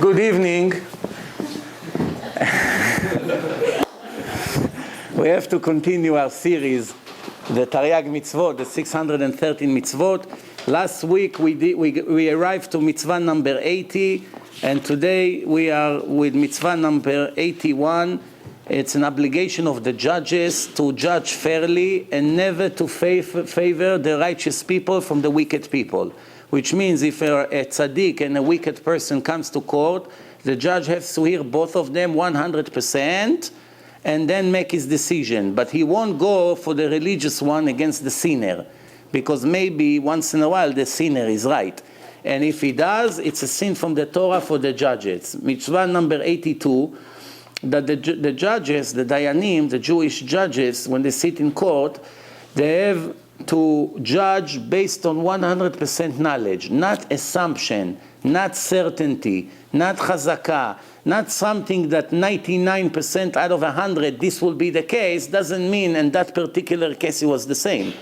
Good evening. We have to continue our series, the Taryag Mitzvot, the 613 Mitzvot. Last week we arrived to Mitzvah number 80, and today we are with Mitzvah number 81. It's an obligation of the judges to judge fairly and never to favor the righteous people from the wicked people. Which means if a tzaddik and a wicked person comes to court, the judge has to hear both of them 100% and then make his decision. But he won't go for the religious one against the sinner, because maybe once in a while the sinner is right. And if he does, it's a sin from the Torah for the judges. Mitzvah number 82, that the judges, the Dayanim, the Jewish judges, when they sit in court, they have to judge based on 100% knowledge, not assumption, not certainty, not chazakah, not something that 99% out of 100 this will be the case, doesn't mean in that particular case it was the same.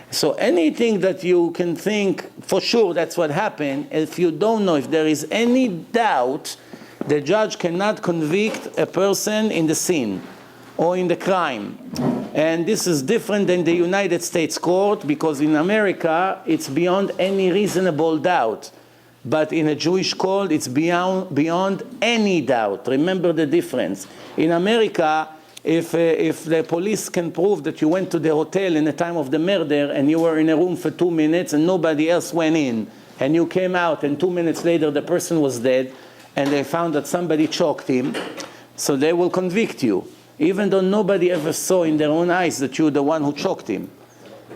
So anything that you can think for sure that's what happened, if you don't know, if there is any doubt, the judge cannot convict a person in the sin or in the crime. And this is different than the United States court, because in America it's beyond any reasonable doubt. But in a Jewish court it's beyond any doubt. Remember the difference. In America, if the police can prove that you went to the hotel in the time of the murder and you were in a room for 2 minutes and nobody else went in, and you came out and 2 minutes later the person was dead and they found that somebody choked him, so they will convict you, even though nobody ever saw in their own eyes that you're the one who choked him.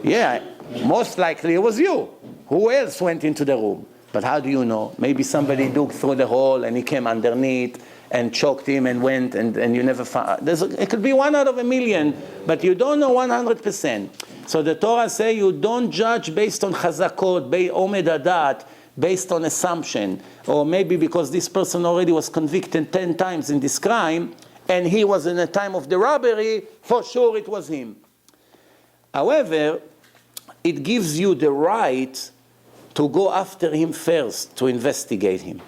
Yeah, most likely it was you. Who else went into the room? But how do you know? Maybe somebody dug through the hole and he came underneath and choked him and went, and you never found. It could be 1 out of 1,000,000, but you don't know 100%. So the Torah say you don't judge based on chazakot, omed adat, based on assumption, or maybe because this person already was convicted 10 times in this crime, and he was in the time of the robbery, for sure it was him. However, it gives you the right to go after him first, to investigate him.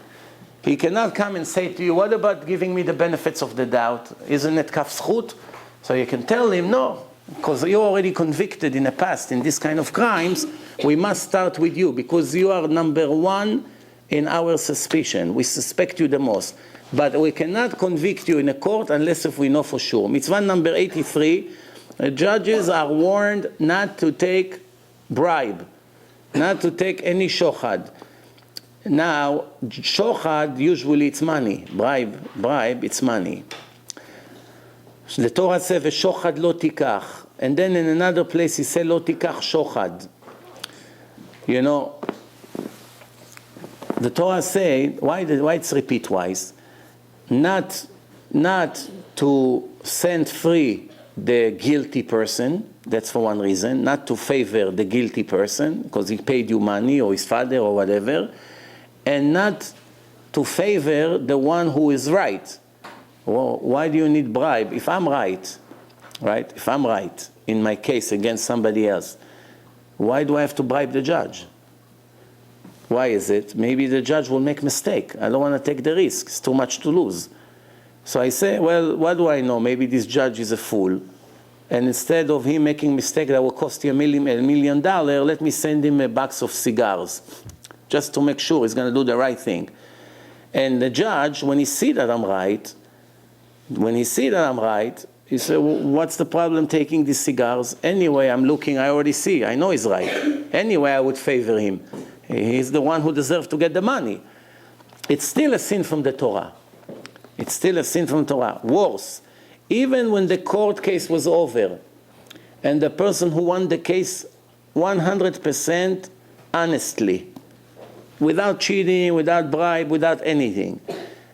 He cannot come and say to you, what about giving me the benefits of the doubt? Isn't it kaf zchut? So you can tell him, no, because you're already convicted in the past in this kind of crimes, we must start with you, because you are number one in our suspicion. We suspect you the most. But we cannot convict you in a court unless if we know for sure. Mitzvah number 83, judges are warned not to take bribe, not to take any shochad. Now, shochad, usually it's money. Bribe, it's money. The Torah says, "Shochad lo tikach," and then in another place he says, "Lo tikach shochad." You know, the Torah say, why it's repeat twice? Not to send free the guilty person. That's for one reason. Not to favor the guilty person because he paid you money or his father or whatever, and not to favor the one who is right. Well, why do you need bribe? If I'm right? If I'm right in my case against somebody else, why do I have to bribe the judge? Why is it? Maybe the judge will make mistake. I don't want to take the risk. It's too much to lose. So I say, well, what do I know? Maybe this judge is a fool. And instead of him making mistake that will cost you $1 million, let me send him a box of cigars, just to make sure he's going to do the right thing. And the judge, when he see that I'm right, he said, well, what's the problem taking these cigars? Anyway, I'm looking, I already see, I know he's right. Anyway, I would favor him. He's the one who deserves to get the money. It's still a sin from the Torah. It's still a sin from the Torah. Worse, even when the court case was over and the person who won the case 100% honestly, without cheating, without bribe, without anything,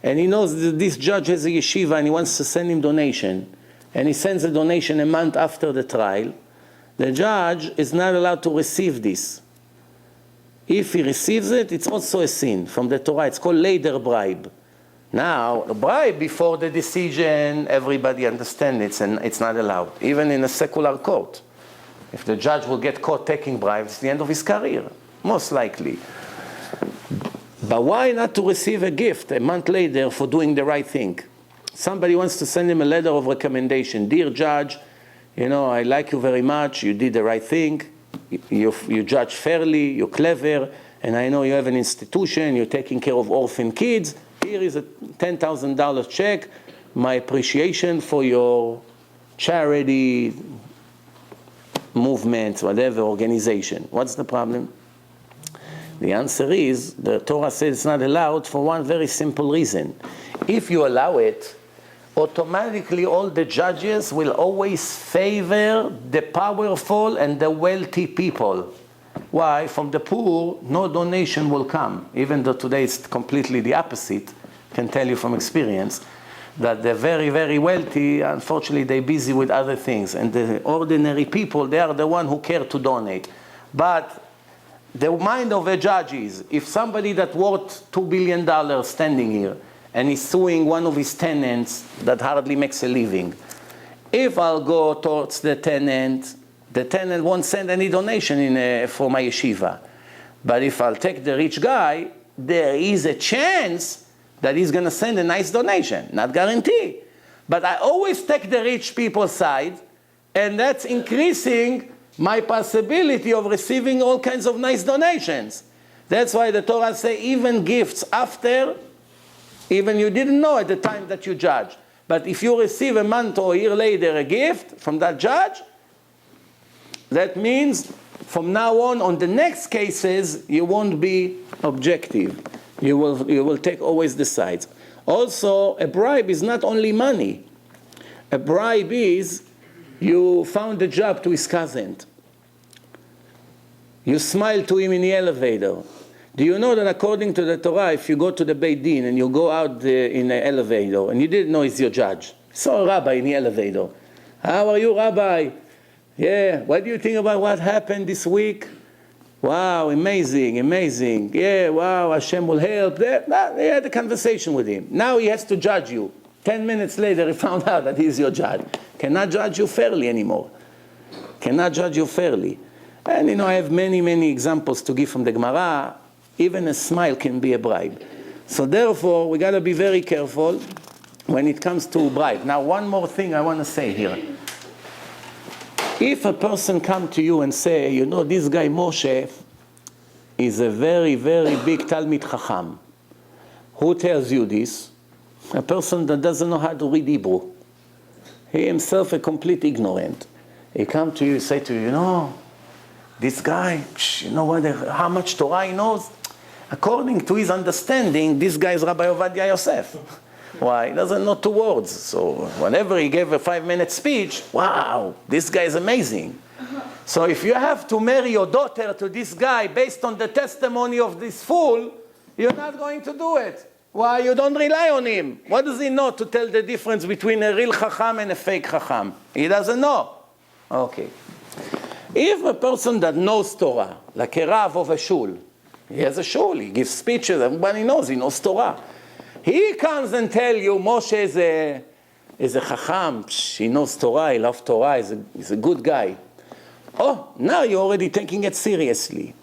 and he knows that this judge has a yeshiva and he wants to send him donation, and he sends a donation a month after the trial, the judge is not allowed to receive this. If he receives it, it's also a sin from the Torah. It's called later bribe. Now, a bribe before the decision, everybody understands it, and it's not allowed, even in a secular court. If the judge will get caught taking bribes, it's the end of his career, most likely. But why not to receive a gift a month later for doing the right thing? Somebody wants to send him a letter of recommendation. Dear judge, I like you very much. You did the right thing. You judge fairly. You're clever. And I know you have an institution. You're taking care of orphan kids. Here is a $10,000 check. My appreciation for your charity movement, whatever, organization. What's the problem? The answer is, the Torah says it's not allowed for one very simple reason. If you allow it, automatically all the judges will always favor the powerful and the wealthy people. Why? From the poor, no donation will come. Even though today it's completely the opposite. I can tell you from experience that the very, very wealthy, unfortunately, they're busy with other things. And the ordinary people, they are the one who care to donate. But the mind of a judge is, if somebody that worth $2 billion standing here, and he's suing one of his tenants that hardly makes a living, if I'll go towards the tenant won't send any donation for my yeshiva. But if I'll take the rich guy, there is a chance that he's going to send a nice donation. Not guarantee. But I always take the rich people's side, and that's increasing my possibility of receiving all kinds of nice donations. That's why the Torah says even gifts after, even you didn't know at the time that you judge. But if you receive a month or a year later a gift from that judge, that means from now on the next cases, you won't be objective. You will take always the sides. Also, a bribe is not only money. A bribe is you found a job to his cousin. You smile to him in the elevator. Do you know that according to the Torah, if you go to the Beit Din and you go out in the elevator and you didn't know he's your judge, you saw a rabbi in the elevator. How are you, Rabbi? Yeah, what do you think about what happened this week? Wow, amazing. Yeah, wow, Hashem will help. They had a conversation with him. Now he has to judge you. 10 minutes later, he found out that he's your judge. Cannot judge you fairly anymore. Cannot judge you fairly. And I have many examples to give from the Gemara. Even a smile can be a bribe. So therefore, we got to be very careful when it comes to bribe. Now, one more thing I want to say here. If a person come to you and say, this guy Moshe is a very, very big Talmid Chacham. Who tells you this? A person that doesn't know how to read Hebrew. He himself a complete ignorant. He come to you and say to you, this guy, how much Torah he knows? According to his understanding, this guy is Rabbi Ovadia Yosef. Why? He doesn't know 2 words. So whenever he gave a 5-minute speech, wow, this guy is amazing. So if you have to marry your daughter to this guy based on the testimony of this fool, you're not going to do it. Why? You don't rely on him. What does he know to tell the difference between a real Chacham and a fake Chacham? He doesn't know. Okay. If a person that knows Torah, like a Rav of a shul, he has a shul, he gives speeches, everybody knows, he knows Torah. He comes and tells you Moshe is a Chacham, he knows Torah, he loves Torah, he's a good guy. Oh, now you're already taking it seriously.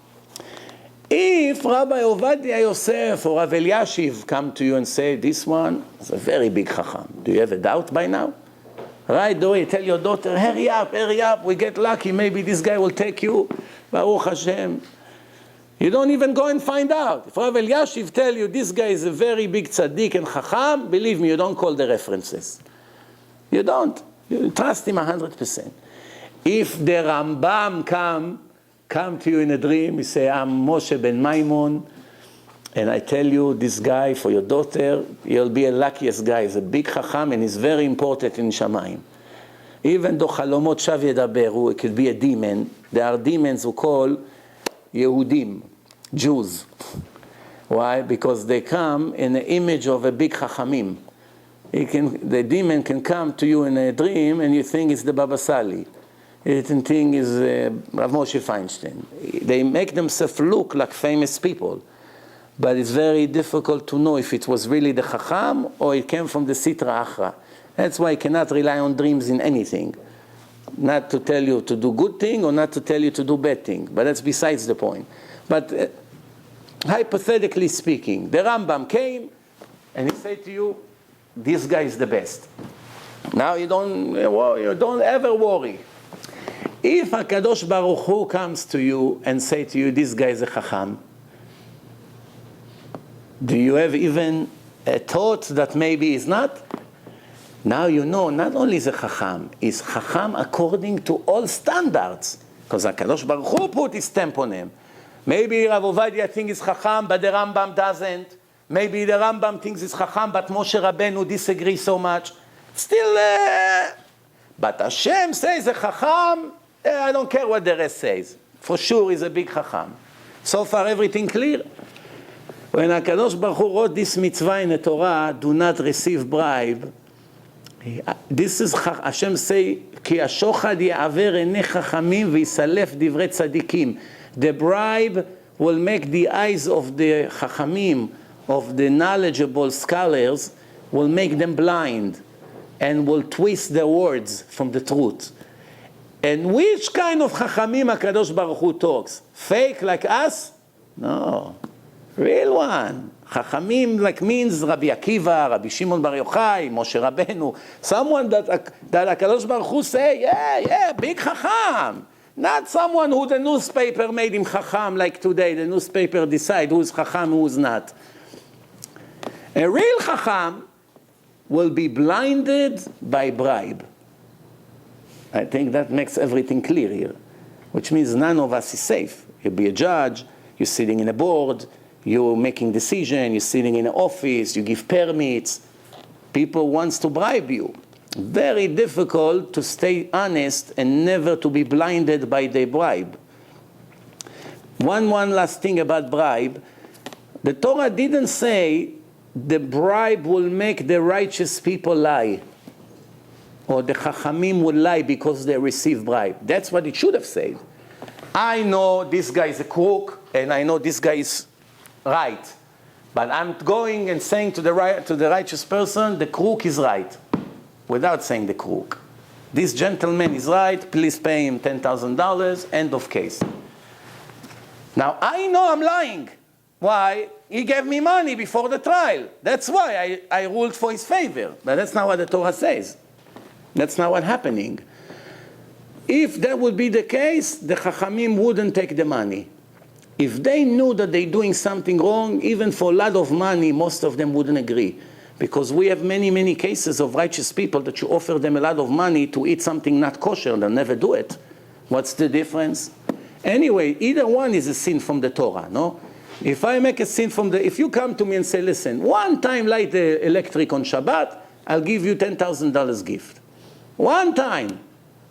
If Rabbi Ovadia Yosef or Rav Eliashiv come to you and say, this one is a very big Chacham, do you have a doubt by now? Right away, tell your daughter, hurry up, we get lucky, maybe this guy will take you, Baruch Hashem. You don't even go and find out. If Rav Eliashiv tell you this guy is a very big tzaddik and chacham, believe me, you don't call the references. You don't. You trust him 100%. If the Rambam come to you in a dream, he say, I'm Moshe ben Maimon, and I tell you this guy for your daughter, you'll be a luckiest guy. He's a big chacham and he's very important in Shamayim. Even though Chalomot Shav Yedaberu, it could be a demon. There are demons who call Yehudim, Jews. Why? Because they come in the image of a big Chachamim. The demon can come to you in a dream and you think it's the Baba Sali. You think it's Rav Moshe Feinstein. They make themselves look like famous people. But it's very difficult to know if it was really the Chacham or it came from the Sitra Achra. That's why you cannot rely on dreams in anything. Not to tell you to do good thing or not to tell you to do bad thing. But that's besides the point. But hypothetically speaking, the Rambam came and he said to you, this guy is the best. Now you don't ever worry. If HaKadosh Baruch Hu comes to you and say to you, this guy is a Chacham, do you have even a thought that maybe he's not? Now you know, not only is a Chacham, he's Chacham according to all standards. Because HaKadosh Baruch Hu put his stamp on him. Maybe Rav Ovadia thinks he's Chacham, but the Rambam doesn't. Maybe the Rambam thinks he's Chacham, but Moshe Rabbeinu disagrees so much. Still, but Hashem says a Chacham, I don't care what the rest says. For sure he's a big Chacham. So far everything clear? When HaKadosh Baruch Hu wrote this mitzvah in the Torah, do not receive bribe, this is Hashem say, כי השוחד יעבר עיני חכמים ויסלף דברי צדיקים. The bribe will make the eyes of the Chachamim, of the knowledgeable scholars, will make them blind and will twist their words from the truth. And which kind of Chachamim HaKadosh Baruch Hu talks? Fake like us? No. Real one. Chachamim like means Rabbi Akiva, Rabbi Shimon Bar Yochai, Moshe Rabbeinu. Someone that HaKadosh Baruch Hu say, yeah, big Chacham. Not someone who the newspaper made him Chacham like today. The newspaper decide who's Chacham, who's not. A real Chacham will be blinded by bribe. I think that makes everything clear here. Which means none of us is safe. You'll be a judge, you're sitting in a board, you're making decisions, you're sitting in an office, you give permits. People want to bribe you. Very difficult to stay honest and never to be blinded by the bribe. One last thing about bribe. The Torah didn't say the bribe will make the righteous people lie, or the Chachamim will lie because they receive bribe. That's what it should have said. I know this guy is a crook, and I know this guy is right. But I'm going and saying to the righteous person, the crook is right, without saying the crook. This gentleman is right, please pay him $10,000, end of case. Now, I know I'm lying. Why? He gave me money before the trial. That's why I ruled for his favor. But that's not what the Torah says. That's not what's happening. If that would be the case, the Chachamim wouldn't take the money. If they knew that they're doing something wrong, even for a lot of money, most of them wouldn't agree. Because we have many, many cases of righteous people that you offer them a lot of money to eat something not kosher, they'll never do it. What's the difference? Anyway, either one is a sin from the Torah, no? If I make a sin if you come to me and say, listen, one time light the electric on Shabbat, I'll give you $10,000 gift. One time.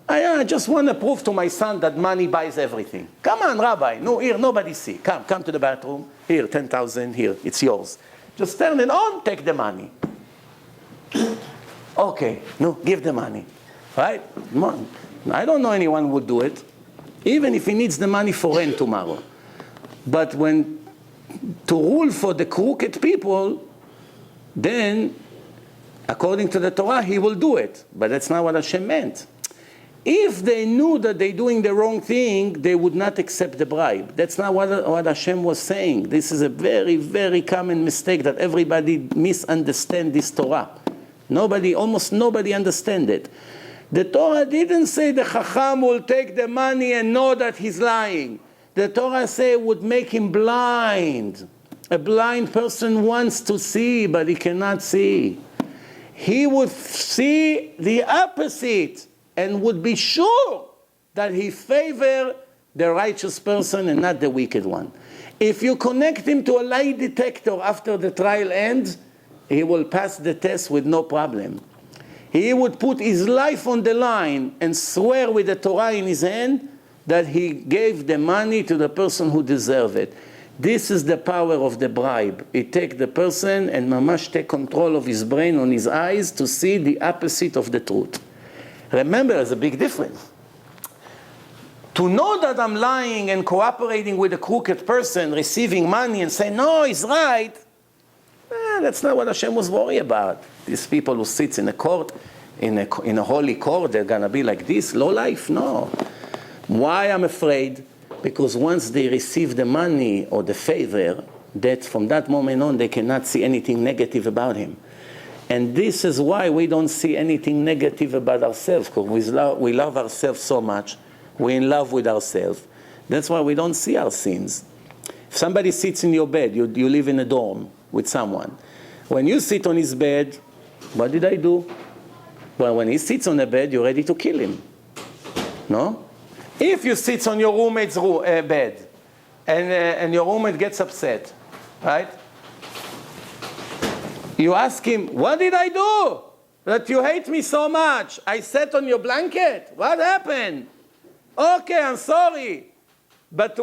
I just want to prove to my son that money buys everything. Come on, Rabbi. No, here, nobody see. Come to the bathroom. Here, 10,000, here, it's yours. Just turn it on, take the money. Okay, no, give the money. Right? Come on. I don't know anyone who would do it, even if he needs the money for rent tomorrow. But to rule for the crooked people, then, according to the Torah, he will do it. But that's not what Hashem meant. If they knew that they're doing the wrong thing, they would not accept the bribe. That's not what Hashem was saying. This is a very, very common mistake that everybody misunderstands this Torah. Almost nobody understands it. The Torah didn't say the Chacham will take the money and know that he's lying. The Torah said it would make him blind. A blind person wants to see, but he cannot see. He would see the opposite and would be sure that he favors the righteous person and not the wicked one. If you connect him to a lie detector after the trial ends, he will pass the test with no problem. He would put his life on the line and swear with the Torah in his hand that he gave the money to the person who deserved it. This is the power of the bribe. It takes the person and mamash take control of his brain on his eyes to see the opposite of the truth. Remember, there's a big difference. To know that I'm lying and cooperating with a crooked person, receiving money and saying, no, he's right, that's not what Hashem was worried about. These people who sit in a court, in a holy court, they're going to be like this, low life? No. Why I'm afraid? Because once they receive the money or the favor, that from that moment on they cannot see anything negative about him. And this is why we don't see anything negative about ourselves, because we love ourselves so much. We're in love with ourselves. That's why we don't see our sins. If somebody sits in your bed, you live in a dorm with someone. When you sit on his bed, what did I do? Well, when he sits on the bed, you're ready to kill him. No? If you sit on your roommate's bed, and your roommate gets upset, right? You ask him, what did I do that you hate me so much? I sat on your blanket. What happened? Okay, I'm sorry. But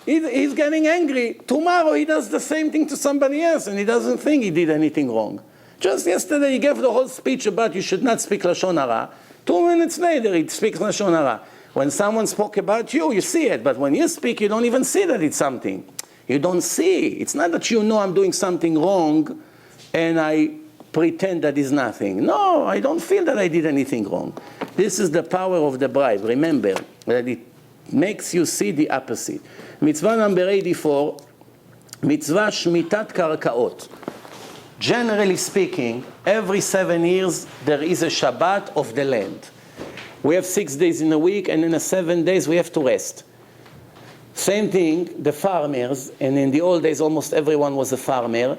he's getting angry. Tomorrow he does the same thing to somebody else, and he doesn't think he did anything wrong. Just yesterday he gave the whole speech about you should not speak Lashon Hara. 2 minutes later he speaks Lashon Hara. When someone spoke about you, you see it. But when you speak, you don't even see that it's something. You don't see. It's not that you know I'm doing something wrong and I pretend that is nothing. No, I don't feel that I did anything wrong. This is the power of the bribe. Remember that it makes you see the opposite. Mitzvah number 84, Mitzvah Shmitat Karkaot. Generally speaking, every 7 years there is a Shabbat of the land. We have 6 days in a week, and in the 7 days we have to rest. Same thing, the farmers, and in the old days almost everyone was a farmer.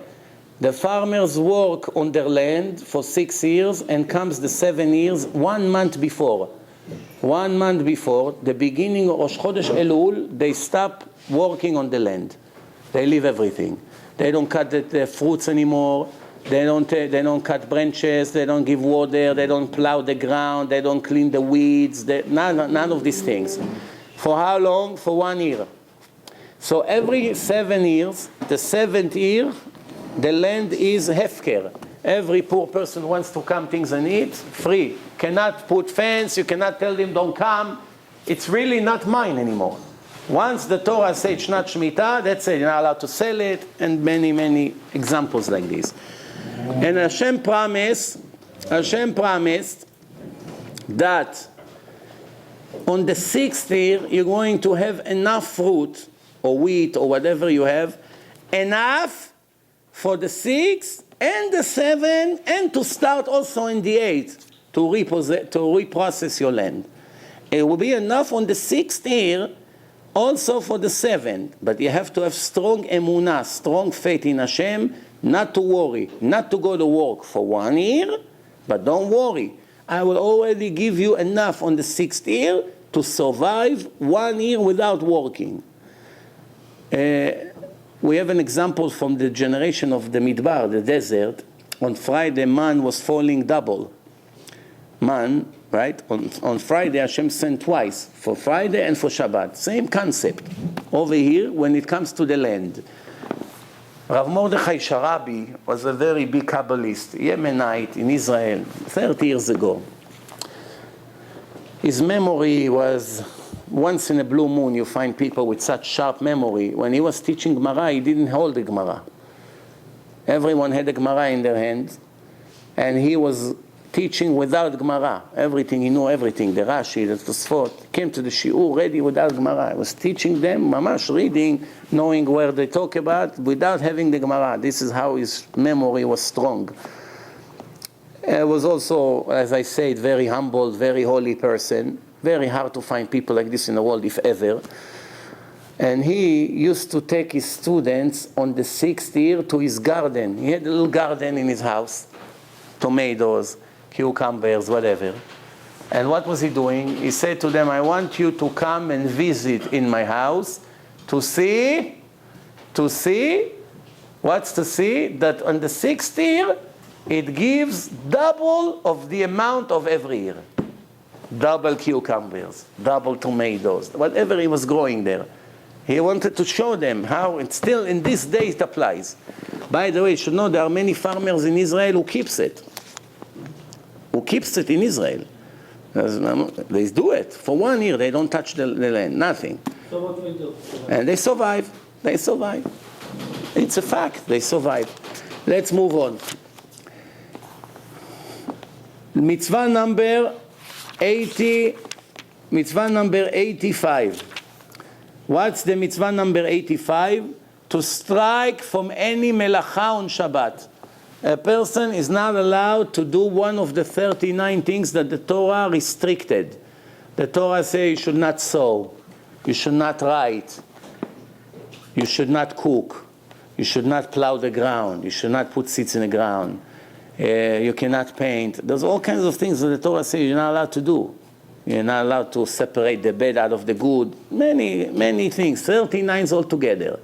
The farmers work on their land for 6 years, and comes the 7 years, 1 month before. 1 month before, the beginning of Rosh Chodesh Elul, they stop working on the land. They leave everything. They don't cut the fruits anymore. They don't cut branches. They don't give water. They don't plow the ground. They don't clean the weeds. None of these things. For how long? For 1 year. So every 7 years, the 7th year, the land is hefker. Every poor person wants to come things and eat, free. Cannot put fence. You cannot tell them don't come. It's really not mine anymore. Once the Torah says it's not Shemitah, that's it. You're not allowed to sell it, and many, many examples like this. And Hashem promised that on the 6th year, you're going to have enough fruit, or wheat, or whatever you have, enough for the 6th and the 7th, and to start also in the 8th, to reprocess your land. It will be enough on the 6th year, also for the 7th, but you have to have strong emunah, strong faith in Hashem, not to worry, not to go to work for 1 year, but don't worry. I will already give you enough on the 6th year to survive 1 year without working. We have an example from the generation of the Midbar, the desert. On Friday, man was falling double. Man, right? On Friday, Hashem sent twice, for Friday and for Shabbat. Same concept. Over here, when it comes to the land. Rav Mordechai Sharabi was a very big Kabbalist, Yemenite in Israel, 30 years ago. His memory was, once in a blue moon you find people with such sharp memory. When he was teaching Gemara, he didn't hold the Gemara. Everyone had the Gemara in their hands, and he was teaching without Gemara. Everything, he knew everything. The Rashi, the Tosfot, came to the Shiur ready without Gemara. He was teaching them, mamash, reading, knowing where they talk about, without having the Gemara. This is how his memory was strong. He was also, as I said, very humble, very holy person. Very hard to find people like this in the world, if ever. And he used to take his students on the 6th year to his garden. He had a little garden in his house, tomatoes, cucumbers, whatever. And what was he doing? He said to them, I want you to come and visit in my house to see, what's to see? That on the 6th year, it gives double of the amount of every year. Double cucumbers, double tomatoes, whatever he was growing there. He wanted to show them how it still in this day it applies. By the way, you should know there are many farmers in Israel who keeps it. Who keeps it in Israel. They do it. For 1 year they don't touch the land, nothing. So what we do? And they survive. They survive. It's a fact, they survive. Let's move on. Mitzvah number 80, mitzvah number 85. What's the mitzvah number 85? to strike from any melacha on Shabbat. A person is not allowed to do one of the 39 things that the Torah restricted. The Torah says you should not sew, you should not write, you should not cook, you should not plow the ground, you should not put seeds in the ground, you cannot paint. There's all kinds of things that the Torah says you're not allowed to do. You're not allowed to separate the bad out of the good. Many things, 39 altogether.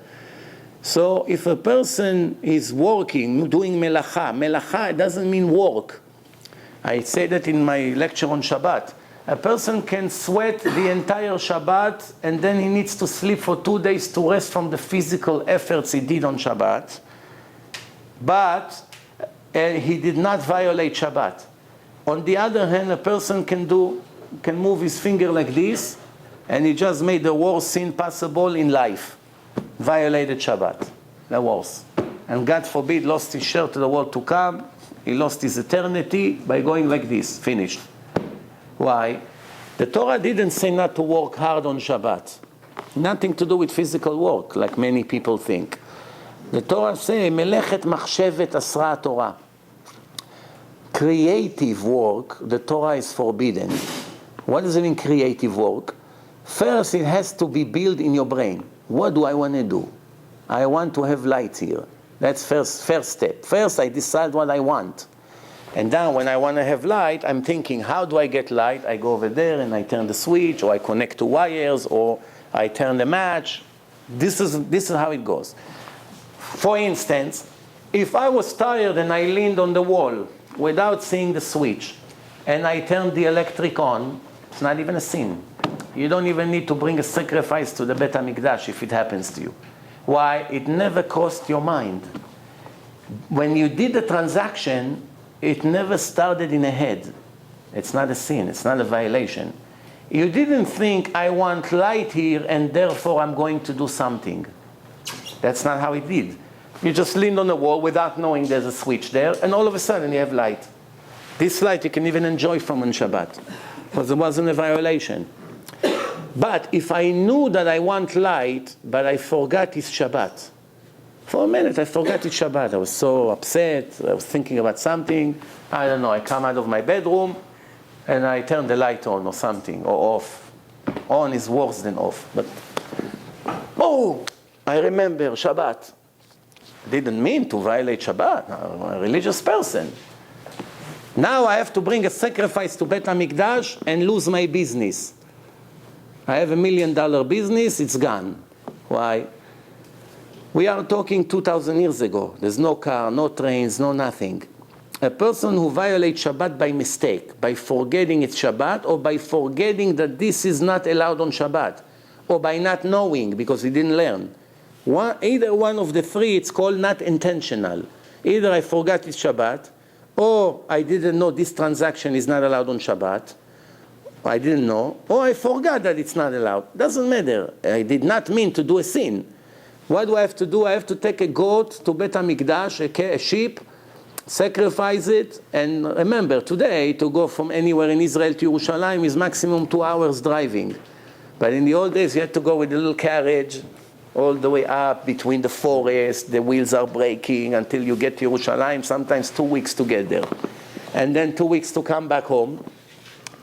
So if a person is working, doing melacha doesn't mean work. I say that in my lecture on Shabbat. A person can sweat the entire Shabbat and then he needs to sleep for 2 days to rest from the physical efforts he did on Shabbat. But he did not violate Shabbat. On the other hand, a person can move his finger like this and he just made the worst sin possible in life. Violated Shabbat, the worst. And God forbid, lost his share to the world to come. He lost his eternity by going like this, finished. Why? The Torah didn't say not to work hard on Shabbat. Nothing to do with physical work, like many people think. The Torah says, Melechet machshevet asra Torah. Creative work, the Torah is forbidden. What does it mean, creative work? First, it has to be built in your brain. What do I want to do? I want to have light here. That's first step. First, I decide what I want. And then when I want to have light, I'm thinking, how do I get light? I go over there and I turn the switch, or I connect to wires, or I turn the match. This is how it goes. For instance, if I was tired and I leaned on the wall without seeing the switch, and I turned the electric on, it's not even a sin. You don't even need to bring a sacrifice to the Bet HaMikdash if it happens to you. Why? It never crossed your mind. When you did the transaction, it never started in a head. It's not a sin, it's not a violation. You didn't think, I want light here and therefore I'm going to do something. That's not how it did. You just leaned on the wall without knowing there's a switch there, and all of a sudden you have light. This light you can even enjoy from on Shabbat, because it wasn't a violation. But if I knew that I want light, but I forgot it's Shabbat. For a minute, I forgot it's Shabbat. I was so upset. I was thinking about something. I don't know. I come out of my bedroom, and I turn the light on or something, or off. On is worse than off. But, oh, I remember Shabbat. I didn't mean to violate Shabbat. I'm a religious person. Now I have to bring a sacrifice to Bet HaMikdash and lose my business. I have $1 million business, it's gone. Why? We are talking 2,000 years ago. There's no car, no trains, no nothing. A person who violates Shabbat by mistake, by forgetting it's Shabbat, or by forgetting that this is not allowed on Shabbat, or by not knowing because he didn't learn. Either one of the three, it's called not intentional. Either I forgot it's Shabbat, or I didn't know this transaction is not allowed on Shabbat, I didn't know, or I forgot that it's not allowed. Doesn't matter. I did not mean to do a sin. What do I have to do? I have to take a goat to Bet HaMikdash, a sheep, sacrifice it, and remember, today, to go from anywhere in Israel to Yerushalayim is maximum 2 hours driving. But in the old days, you had to go with a little carriage all the way up between the forest, the wheels are breaking until you get to Yerushalayim, sometimes 2 weeks to get there. And then 2 weeks to come back home.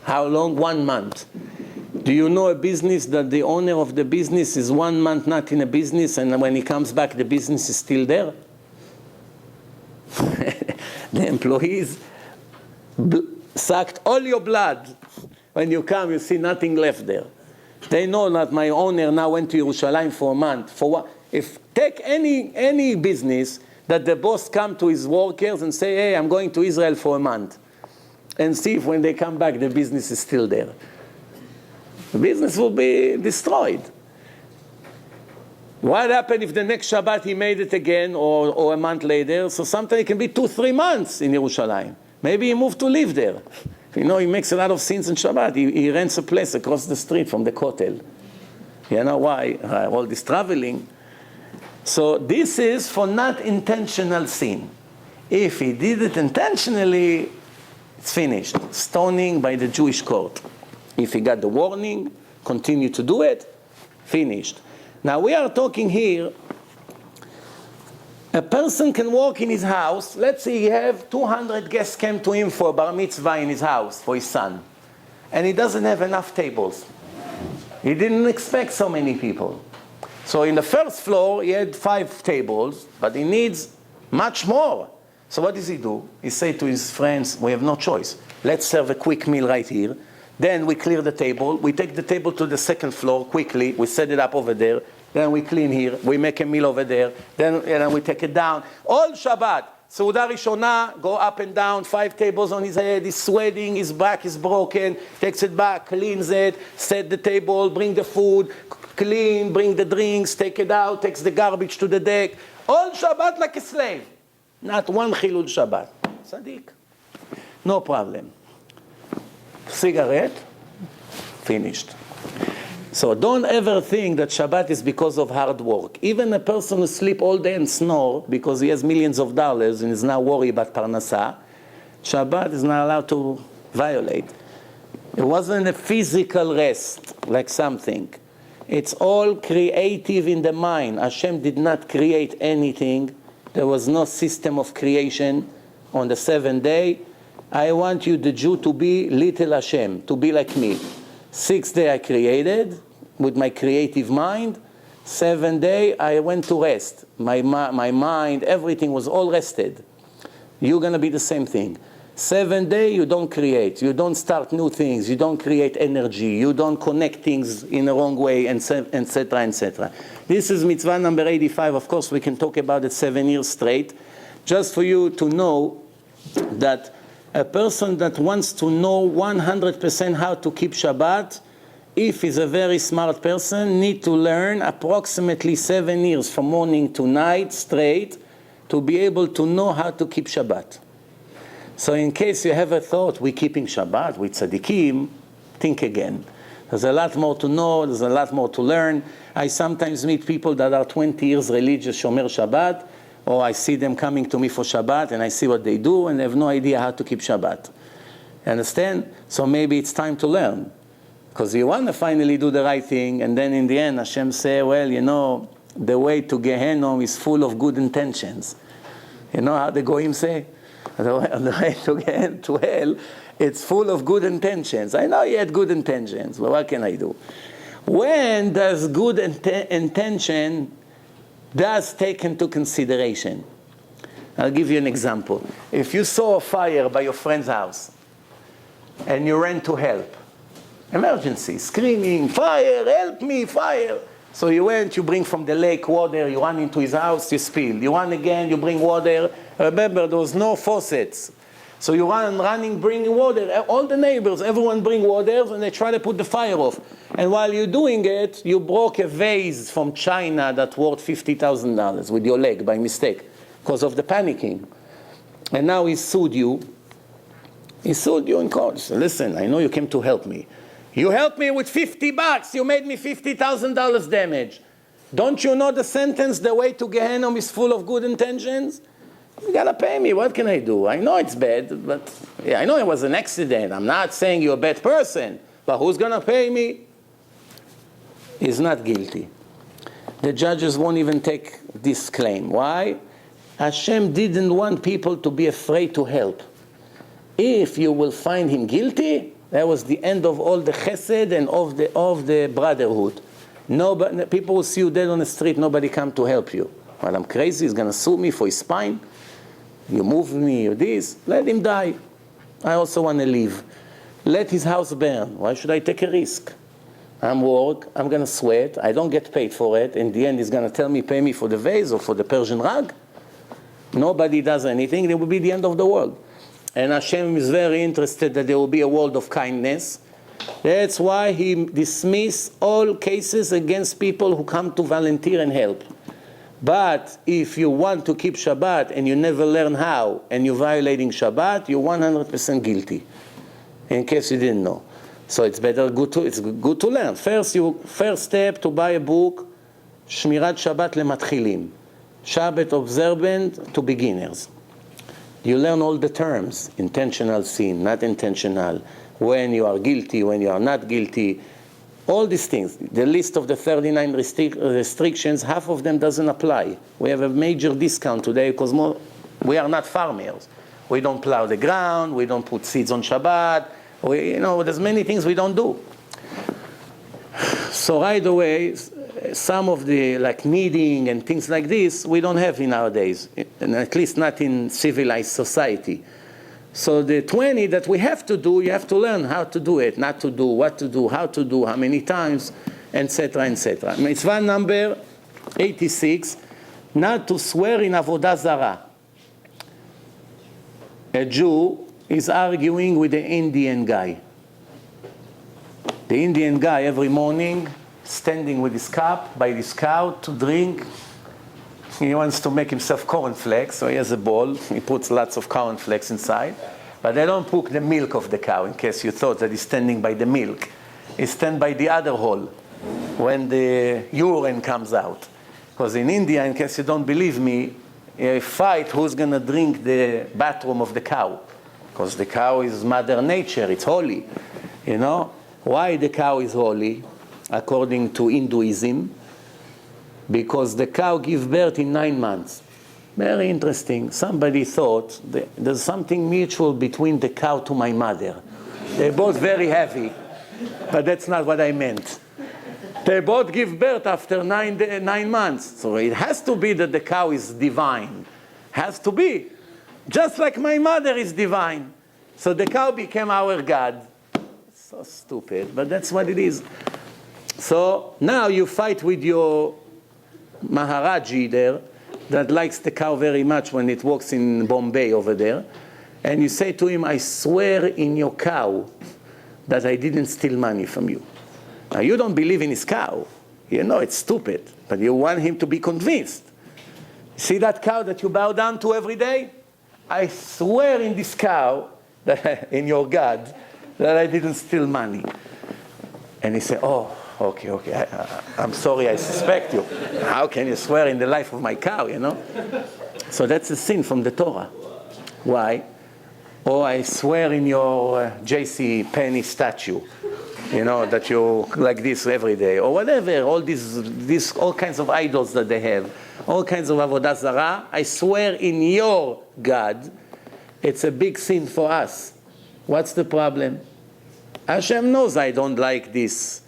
How long? 1 month. Do you know a business that the owner of the business is 1 month not in a business, and when he comes back, the business is still there? The employees sucked all your blood. When you come, you see nothing left there. They know that my owner now went to Yerushalayim for a month. For what? If take any business that the boss come to his workers and say, hey, I'm going to Israel for a month, and see if when they come back, the business is still there. The business will be destroyed. What happened if the next Shabbat he made it again, or a month later? So sometimes it can be 2-3 months in Yerushalayim. Maybe he moved to live there. You know, he makes a lot of sins in Shabbat. He rents a place across the street from the Kotel. You know why? All this traveling. So this is for not intentional sin. If he did it intentionally, it's finished. Stoning by the Jewish court. If he got the warning, continue to do it, finished. Now we are talking here A person can walk in his house, let's say he have 200 guests came to him for bar mitzvah in his house, for his son. And he doesn't have enough tables. He didn't expect so many people. So in the first floor, he had 5 tables, but he needs much more. So what does he do? He say to his friends, we have no choice. Let's serve a quick meal right here. Then we clear the table. We take the table to the second floor quickly. We set it up over there. Then we clean here. We make a meal over there. Then we take it down. All Shabbat. Seudah Rishona, go up and down, 5 tables on his head. He's sweating. His back is broken. Takes it back, cleans it, set the table, bring the food, clean, bring the drinks, take it out, takes the garbage to the deck. All Shabbat like a slave. Not one Chilul Shabbat. Tzaddik. No problem. Cigarette, finished. So don't ever think that Shabbat is because of hard work. Even a person who sleep all day and snore because he has millions of dollars and is now worried about Parnasah, Shabbat is not allowed to violate. It wasn't a physical rest like something. It's all creative in the mind. Hashem did not create anything. There was no system of creation on the 7th day. I want you, the Jew, to be little Hashem, to be like me. 6th day I created with my creative mind. 7th day I went to rest. My mind, everything was all rested. You're going to be the same thing. 7th day you don't create. You don't start new things. You don't create energy. You don't connect things in the wrong way, etc., etc. This is mitzvah number 85. Of course, we can talk about it 7 years straight. Just for you to know that a person that wants to know 100% how to keep Shabbat, if he's a very smart person, need to learn approximately 7 years from morning to night straight to be able to know how to keep Shabbat. So in case you have a thought, we're keeping Shabbat, we're tzaddikim, think again. There's a lot more to know, there's a lot more to learn. I sometimes meet people that are 20 years religious Shomer Shabbat, or I see them coming to me for Shabbat, and I see what they do, and they have no idea how to keep Shabbat. You understand? So maybe it's time to learn. Because you want to finally do the right thing, and then in the end, Hashem say, well, you know, the way to Gehenom is full of good intentions. You know how the Goyim say? The way to hell, it's full of good intentions. I know you had good intentions, but what can I do? When does good intention does take into consideration? I'll give you an example. If you saw a fire by your friend's house and you ran to help, emergency, screaming, fire, help me, fire. So you went, you bring from the lake water, you run into his house, you spill. You run again, you bring water. Remember, there was no faucets. So you running, bringing water. All the neighbors, everyone bring water, and they try to put the fire off. And while you're doing it, you broke a vase from China that worth $50,000 with your leg by mistake because of the panicking. And now he sued you. He sued you in court. He said, listen, I know you came to help me. You helped me with $50. You made me $50,000 damage. Don't you know the sentence, the way to Gehenom is full of good intentions? You gotta pay me. What can I do? I know it's bad, but yeah, I know it was an accident. I'm not saying you're a bad person, but who's gonna pay me? He's not guilty. The judges won't even take this claim. Why? Hashem didn't want people to be afraid to help. If you will find him guilty, that was the end of all the chesed and of the brotherhood. Nobody, people will see you dead on the street, nobody come to help you. Well, I'm crazy, he's gonna sue me for his spine. You move me, or this, let him die. I also want to live. Let his house burn. Why should I take a risk? I'm work, I'm going to sweat, I don't get paid for it. In the end, he's going to tell me, pay me for the vase or for the Persian rug. Nobody does anything, it will be the end of the world. And Hashem is very interested that there will be a world of kindness. That's why he dismissed all cases against people who come to volunteer and help. But if you want to keep Shabbat and you never learn how, and you're violating Shabbat, you're 100% guilty, in case you didn't know. So it's good to learn. First step to buy a book, Shmirat Shabbat lematchilim, Shabbat observant to beginners. You learn all the terms, intentional sin, not intentional, when you are guilty, when you are not guilty. All these things, the list of the 39 restrictions, half of them doesn't apply. We have a major discount today because we are not farmers. We don't plow the ground, we don't put seeds on Shabbat, there's many things we don't do. So right away, some of the kneading and things like this, we don't have in nowadays, and at least not in civilized society. So the 20 that we have to do, you have to learn how to do it, not to do, what to do, how to do, how many times, etc., etc. Mitzvah number 86, not to swear in Avodah Zarah. A Jew is arguing with the Indian guy. The Indian guy every morning, standing with his cup by this cow to drink. He wants to make himself cornflakes, so he has a bowl. He puts lots of cornflakes inside. But they don't put the milk of the cow, in case you thought that he's standing by the milk. He stands by the other hole when the urine comes out. Because in India, in case you don't believe me, a fight who's going to drink the bathroom of the cow. Because the cow is Mother Nature, it's holy. Why the cow is holy, according to Hinduism? Because the cow gives birth in 9 months. Very interesting. Somebody thought there's something mutual between the cow to my mother. They're both very heavy, but that's not what I meant. They both give birth after 9 months. So it has to be that the cow is divine. Has to be. Just like my mother is divine. So the cow became our God. So stupid, but that's what it is. So now you fight with your Maharaji there, that likes the cow very much when it walks in Bombay over there, and you say to him, I swear in your cow that I didn't steal money from you. Now you don't believe in his cow. It's stupid, but you want him to be convinced. See that cow that you bow down to every day? I swear in this cow, in your God, that I didn't steal money. And he said, oh, okay, I'm sorry, I suspect you. How can you swear in the life of my cow, So that's a sin from the Torah. Why? Oh, I swear in your J.C. Penney statue, that you like this every day, or whatever, all these all kinds of idols that they have, all kinds of Avodah Zarah. I swear in your God, it's a big sin for us. What's the problem? Hashem knows I don't like this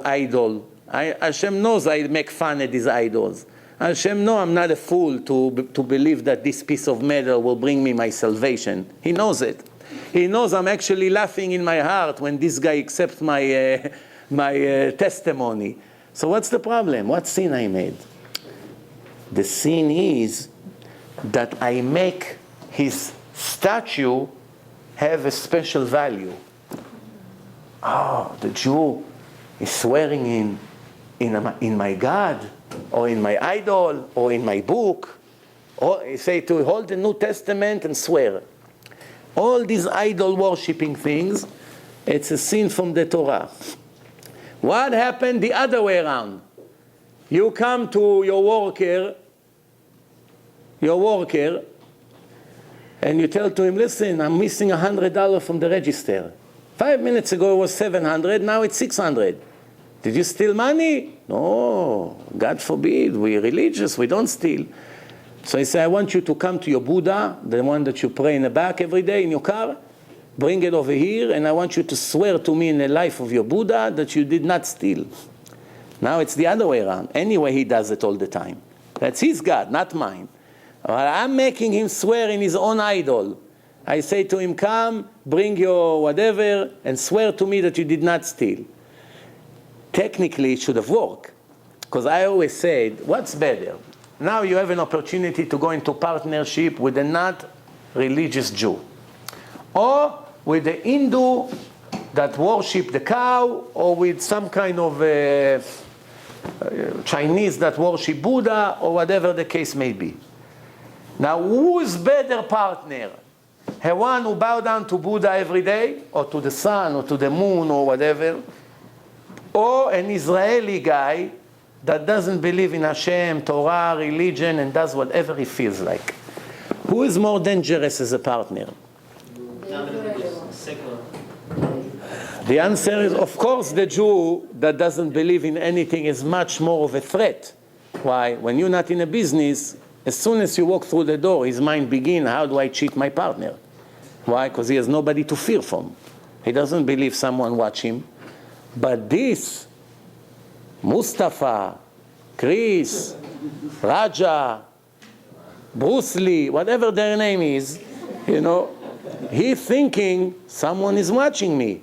idol. Hashem knows I make fun at these idols. Hashem knows I'm not a fool to believe that this piece of metal will bring me my salvation. He knows it. He knows I'm actually laughing in my heart when this guy accepts my testimony. So what's the problem? What sin I made? The sin is that I make his statue have a special value. Oh, the Jew is swearing in my God, or in my idol, or in my book. Or he say to hold the New Testament and swear. All these idol worshipping things, it's a sin from the Torah. What happened the other way around? You come to your worker, and you tell to him, listen, I'm missing $100 from the register. 5 minutes ago it was $700, now it's $600. Did you steal money? No, God forbid, we're religious, we don't steal. So he said, I want you to come to your Buddha, the one that you pray in the back every day in your car, bring it over here, and I want you to swear to me in the life of your Buddha that you did not steal. Now it's the other way around. Anyway, he does it all the time. That's his God, not mine. I'm making him swear in his own idol. I say to him, come, bring your whatever, and swear to me that you did not steal. Technically, it should have worked. Because I always said, what's better? Now you have an opportunity to go into partnership with a not religious Jew. Or with the Hindu that worship the cow, or with some kind of Chinese that worship Buddha, or whatever the case may be. Now, who's better partner? The one who bow down to Buddha every day, or to the sun, or to the moon, or whatever, or an Israeli guy that doesn't believe in Hashem, Torah, religion, and does whatever he feels like? Who is more dangerous as a partner? The answer is, of course, the Jew that doesn't believe in anything is much more of a threat. Why? When you're not in a business, as soon as you walk through the door, his mind begins, how do I cheat my partner? Why? Because he has nobody to fear from. He doesn't believe someone watch him. But this, Mustafa, Chris, Raja, Bruce Lee, whatever their name is, he's thinking someone is watching me.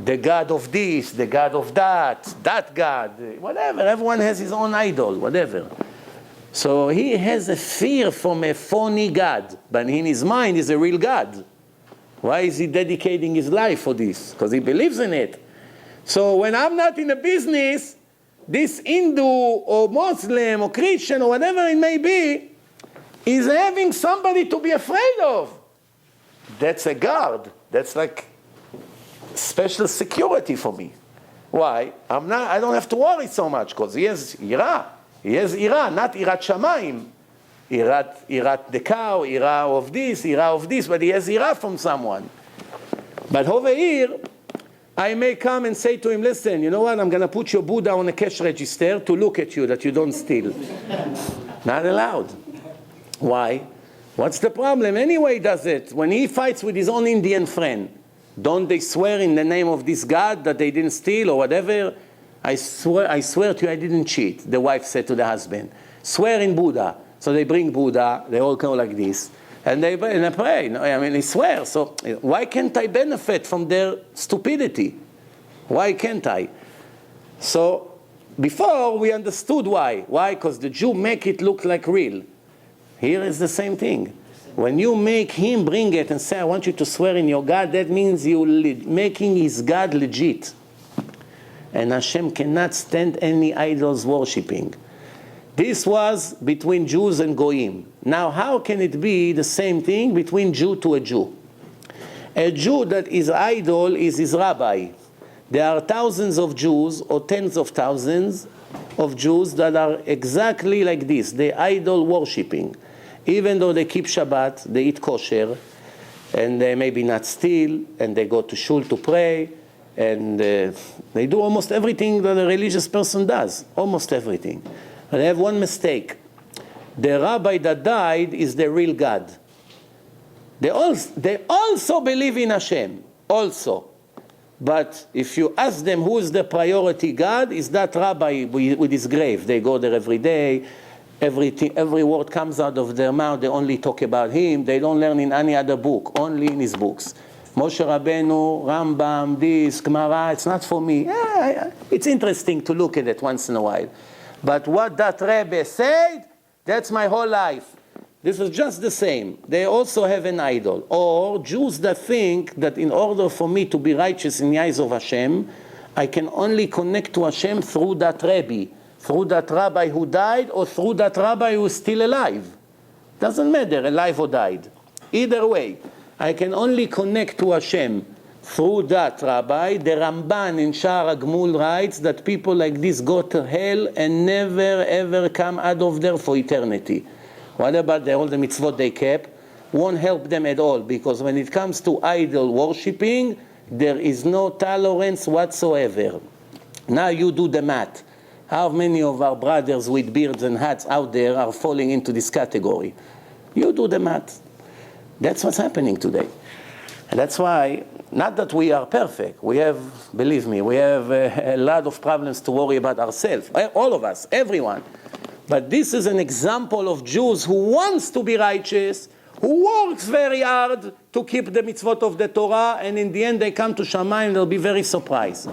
The God of this, the God of that God, whatever. Everyone has his own idol, whatever. So he has a fear from a phony God, but in his mind is a real God. Why is he dedicating his life for this? Because he believes in it. So when I'm not in a business, this Hindu or Muslim or Christian or whatever it may be, is having somebody to be afraid of. That's a guard. That's like special security for me. Why? I don't have to worry so much because he has Ira. He has Ira, not Irat Shamayim. Irat the cow, Ira of this, but he has Ira from someone. But over here, I may come and say to him, listen, you know what, I'm going to put your Buddha on a cash register to look at you, that you don't steal. Not allowed. Why? What's the problem? Anyway, does it. When he fights with his own Indian friend, don't they swear in the name of this God that they didn't steal or whatever? I swear to you I didn't cheat, the wife said to the husband. Swear in Buddha. So they bring Buddha, they all go like this, and they pray. They swear. So why can't I benefit from their stupidity? Why can't I? So before we understood why. Why? Because the Jew make it look like real. Here is the same thing. When you make him bring it and say, I want you to swear in your God, that means you're making his God legit. And Hashem cannot stand any idols worshipping. This was between Jews and Goyim. Now, how can it be the same thing between Jew to a Jew? A Jew that is idol is his rabbi. There are thousands of Jews or tens of thousands of Jews that are exactly like this. They idol worshipping. Even though they keep Shabbat, they eat kosher, and they maybe not steal, and they go to shul to pray, and they do almost everything that a religious person does. Almost everything. But they have one mistake. The rabbi that died is the real God. They also believe in Hashem, also. But if you ask them who is the priority God, is that rabbi with his grave. They go there every day. Every word comes out of their mouth. They only talk about him. They don't learn in any other book, only in his books. Moshe Rabbeinu, Rambam, this, Gemara, it's not for me. It's interesting to look at it once in a while. But what that Rebbe said, that's my whole life. This is just the same. They also have an idol. Or Jews that think that in order for me to be righteous in the eyes of Hashem, I can only connect to Hashem through that Rebbe, through that rabbi who died, or through that rabbi who is still alive. Doesn't matter, alive or died. Either way, I can only connect to Hashem through that rabbi. The Ramban in Sha'ar HaGmul writes that people like this go to hell and never ever come out of there for eternity. What about all the mitzvot they kept? Won't help them at all, because when it comes to idol worshipping, there is no tolerance whatsoever. Now you do the math. How many of our brothers with beards and hats out there are falling into this category? You do the math. That's what's happening today. And that's why, not that we are perfect. We have, believe me, we have a lot of problems to worry about ourselves. All of us, everyone. But this is an example of Jews who wants to be righteous, who works very hard to keep the mitzvot of the Torah, and in the end they come to Shammai and they'll be very surprised.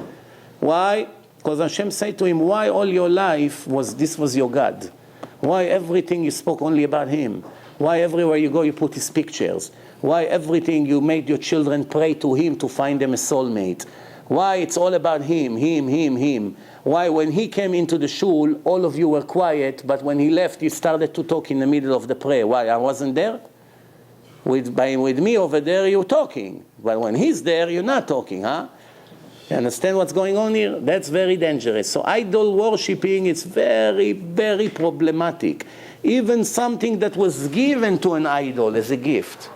Why? Because Hashem said to him, why all your life this was your God? Why everything you spoke only about him? Why everywhere you go you put his pictures? Why everything you made your children pray to him to find them a soulmate? Why it's all about him? Why when he came into the shul, all of you were quiet, but when he left, you started to talk in the middle of the prayer? Why? I wasn't there? With me over there, you're talking. But when he's there, you're not talking, huh? You understand what's going on here? That's very dangerous. So idol worshipping is very, very problematic. Even something that was given to an idol as a gift.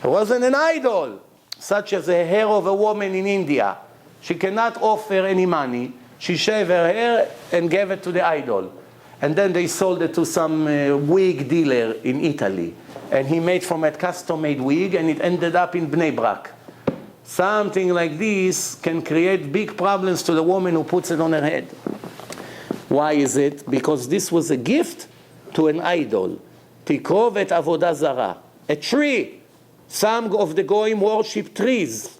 It wasn't an idol, such as a hair of a woman in India. She cannot offer any money. She shaved her hair and gave it to the idol. And then they sold it to some wig dealer in Italy. And he made from a custom-made wig, and it ended up in Bnei Brak. Something like this can create big problems to the woman who puts it on her head. Why is it? Because this was a gift to an idol. Tikrov et Avodah Zarah. A tree. Some of the Goyim worship trees.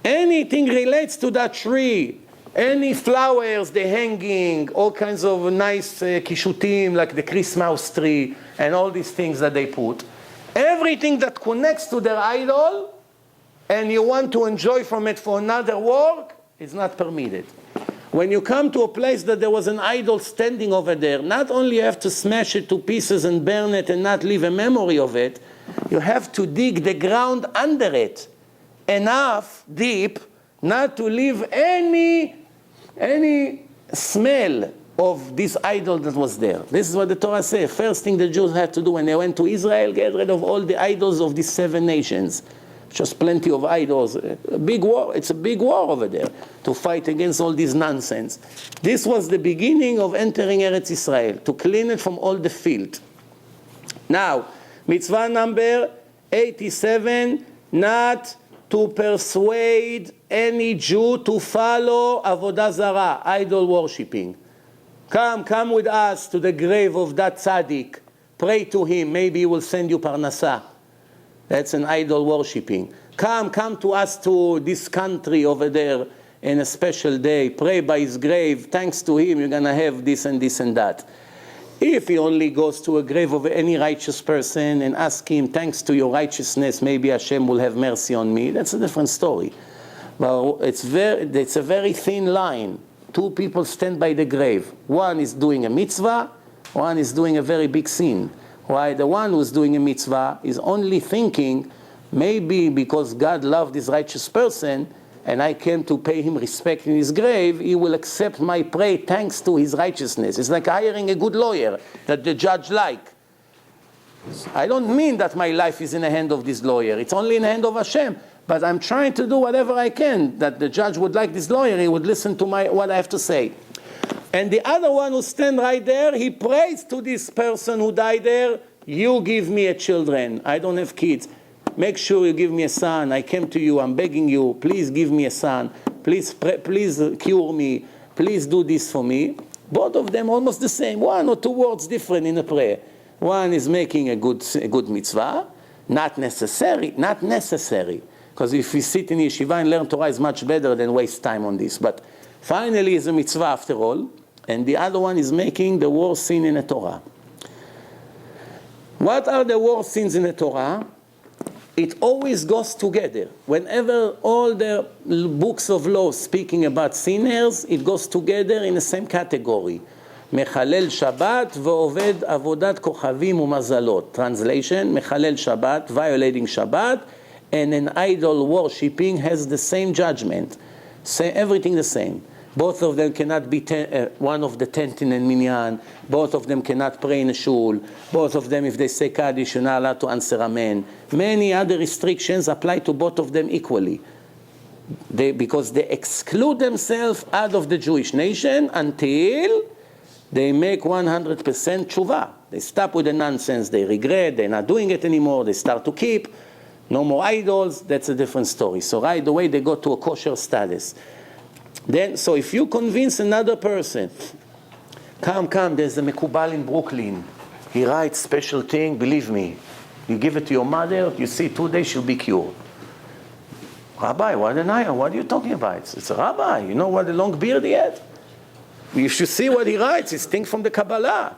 Anything relates to that tree. Any flowers, the hanging, all kinds of nice kishutim, like the Christmas tree, and all these things that they put. Everything that connects to their idol, and you want to enjoy from it for another work, is not permitted. When you come to a place that there was an idol standing over there, not only you have to smash it to pieces and burn it and not leave a memory of it, you have to dig the ground under it enough deep not to leave any smell of this idol that was there. This is what the Torah says. First thing the Jews had to do when they went to Israel, get rid of all the idols of these 7 nations. Just plenty of idols. A big war. It's a big war over there to fight against all this nonsense. This was the beginning of entering Eretz Israel, to clean it from all the filth. Now, mitzvah number 87, not to persuade any Jew to follow Avodah Zarah, idol worshipping. Come with us to the grave of that tzaddik. Pray to him. Maybe he will send you parnasah. That's an idol worshipping. Come to us to this country over there in a special day. Pray by his grave. Thanks to him, you're going to have this and this and that. If he only goes to a grave of any righteous person and asks him, thanks to your righteousness, maybe Hashem will have mercy on me, that's a different story. But it's a very thin line. 2 people stand by the grave. One is doing a mitzvah, one is doing a very big sin. Why? The one who's doing a mitzvah is only thinking, maybe because God loved this righteous person, and I came to pay him respect in his grave, he will accept my prayer thanks to his righteousness. It's like hiring a good lawyer that the judge like. I don't mean that my life is in the hand of this lawyer. It's only in the hand of Hashem. But I'm trying to do whatever I can that the judge would like this lawyer. He would listen to what I have to say. And the other one who stand right there, he prays to this person who died there, you give me a children. I don't have kids. Make sure you give me a son. I came to you. I'm begging you. Please give me a son. Please cure me. Please do this for me. Both of them almost the same. 1 or 2 words different in a prayer. One is making a good mitzvah. Not necessary. Because if we sit in yeshiva and learn Torah is much better than waste time on this. But finally it's a mitzvah after all. And the other one is making the worst sin in the Torah. What are the worst sins in the Torah? It always goes together. Whenever all the books of law speaking about sinners, it goes together in the same category. Mechalel Shabbat ve'oved avodat kochavim u'mazalot. Translation, Mechalel Shabbat, violating Shabbat, and an idol worshipping has the same judgment. Say everything the same. Both of them cannot be one of the 10 in minyan. Both of them cannot pray in a shul. Both of them, if they say Kaddish, you're not allowed to answer Amen. Many other restrictions apply to both of them equally. Because they exclude themselves out of the Jewish nation until they make 100% tshuva. They stop with the nonsense. They regret. They're not doing it anymore. They start to keep. No more idols. That's a different story. So right away, they go to a kosher status. Then, so if you convince another person, come, there's a Mekubal in Brooklyn. He writes special thing, believe me. You give it to your mother, you see 2 days she'll be cured. Rabbi, what are you talking about? It's a rabbi. You know what a long beard he had? You should see what he writes. It's things from the Kabbalah.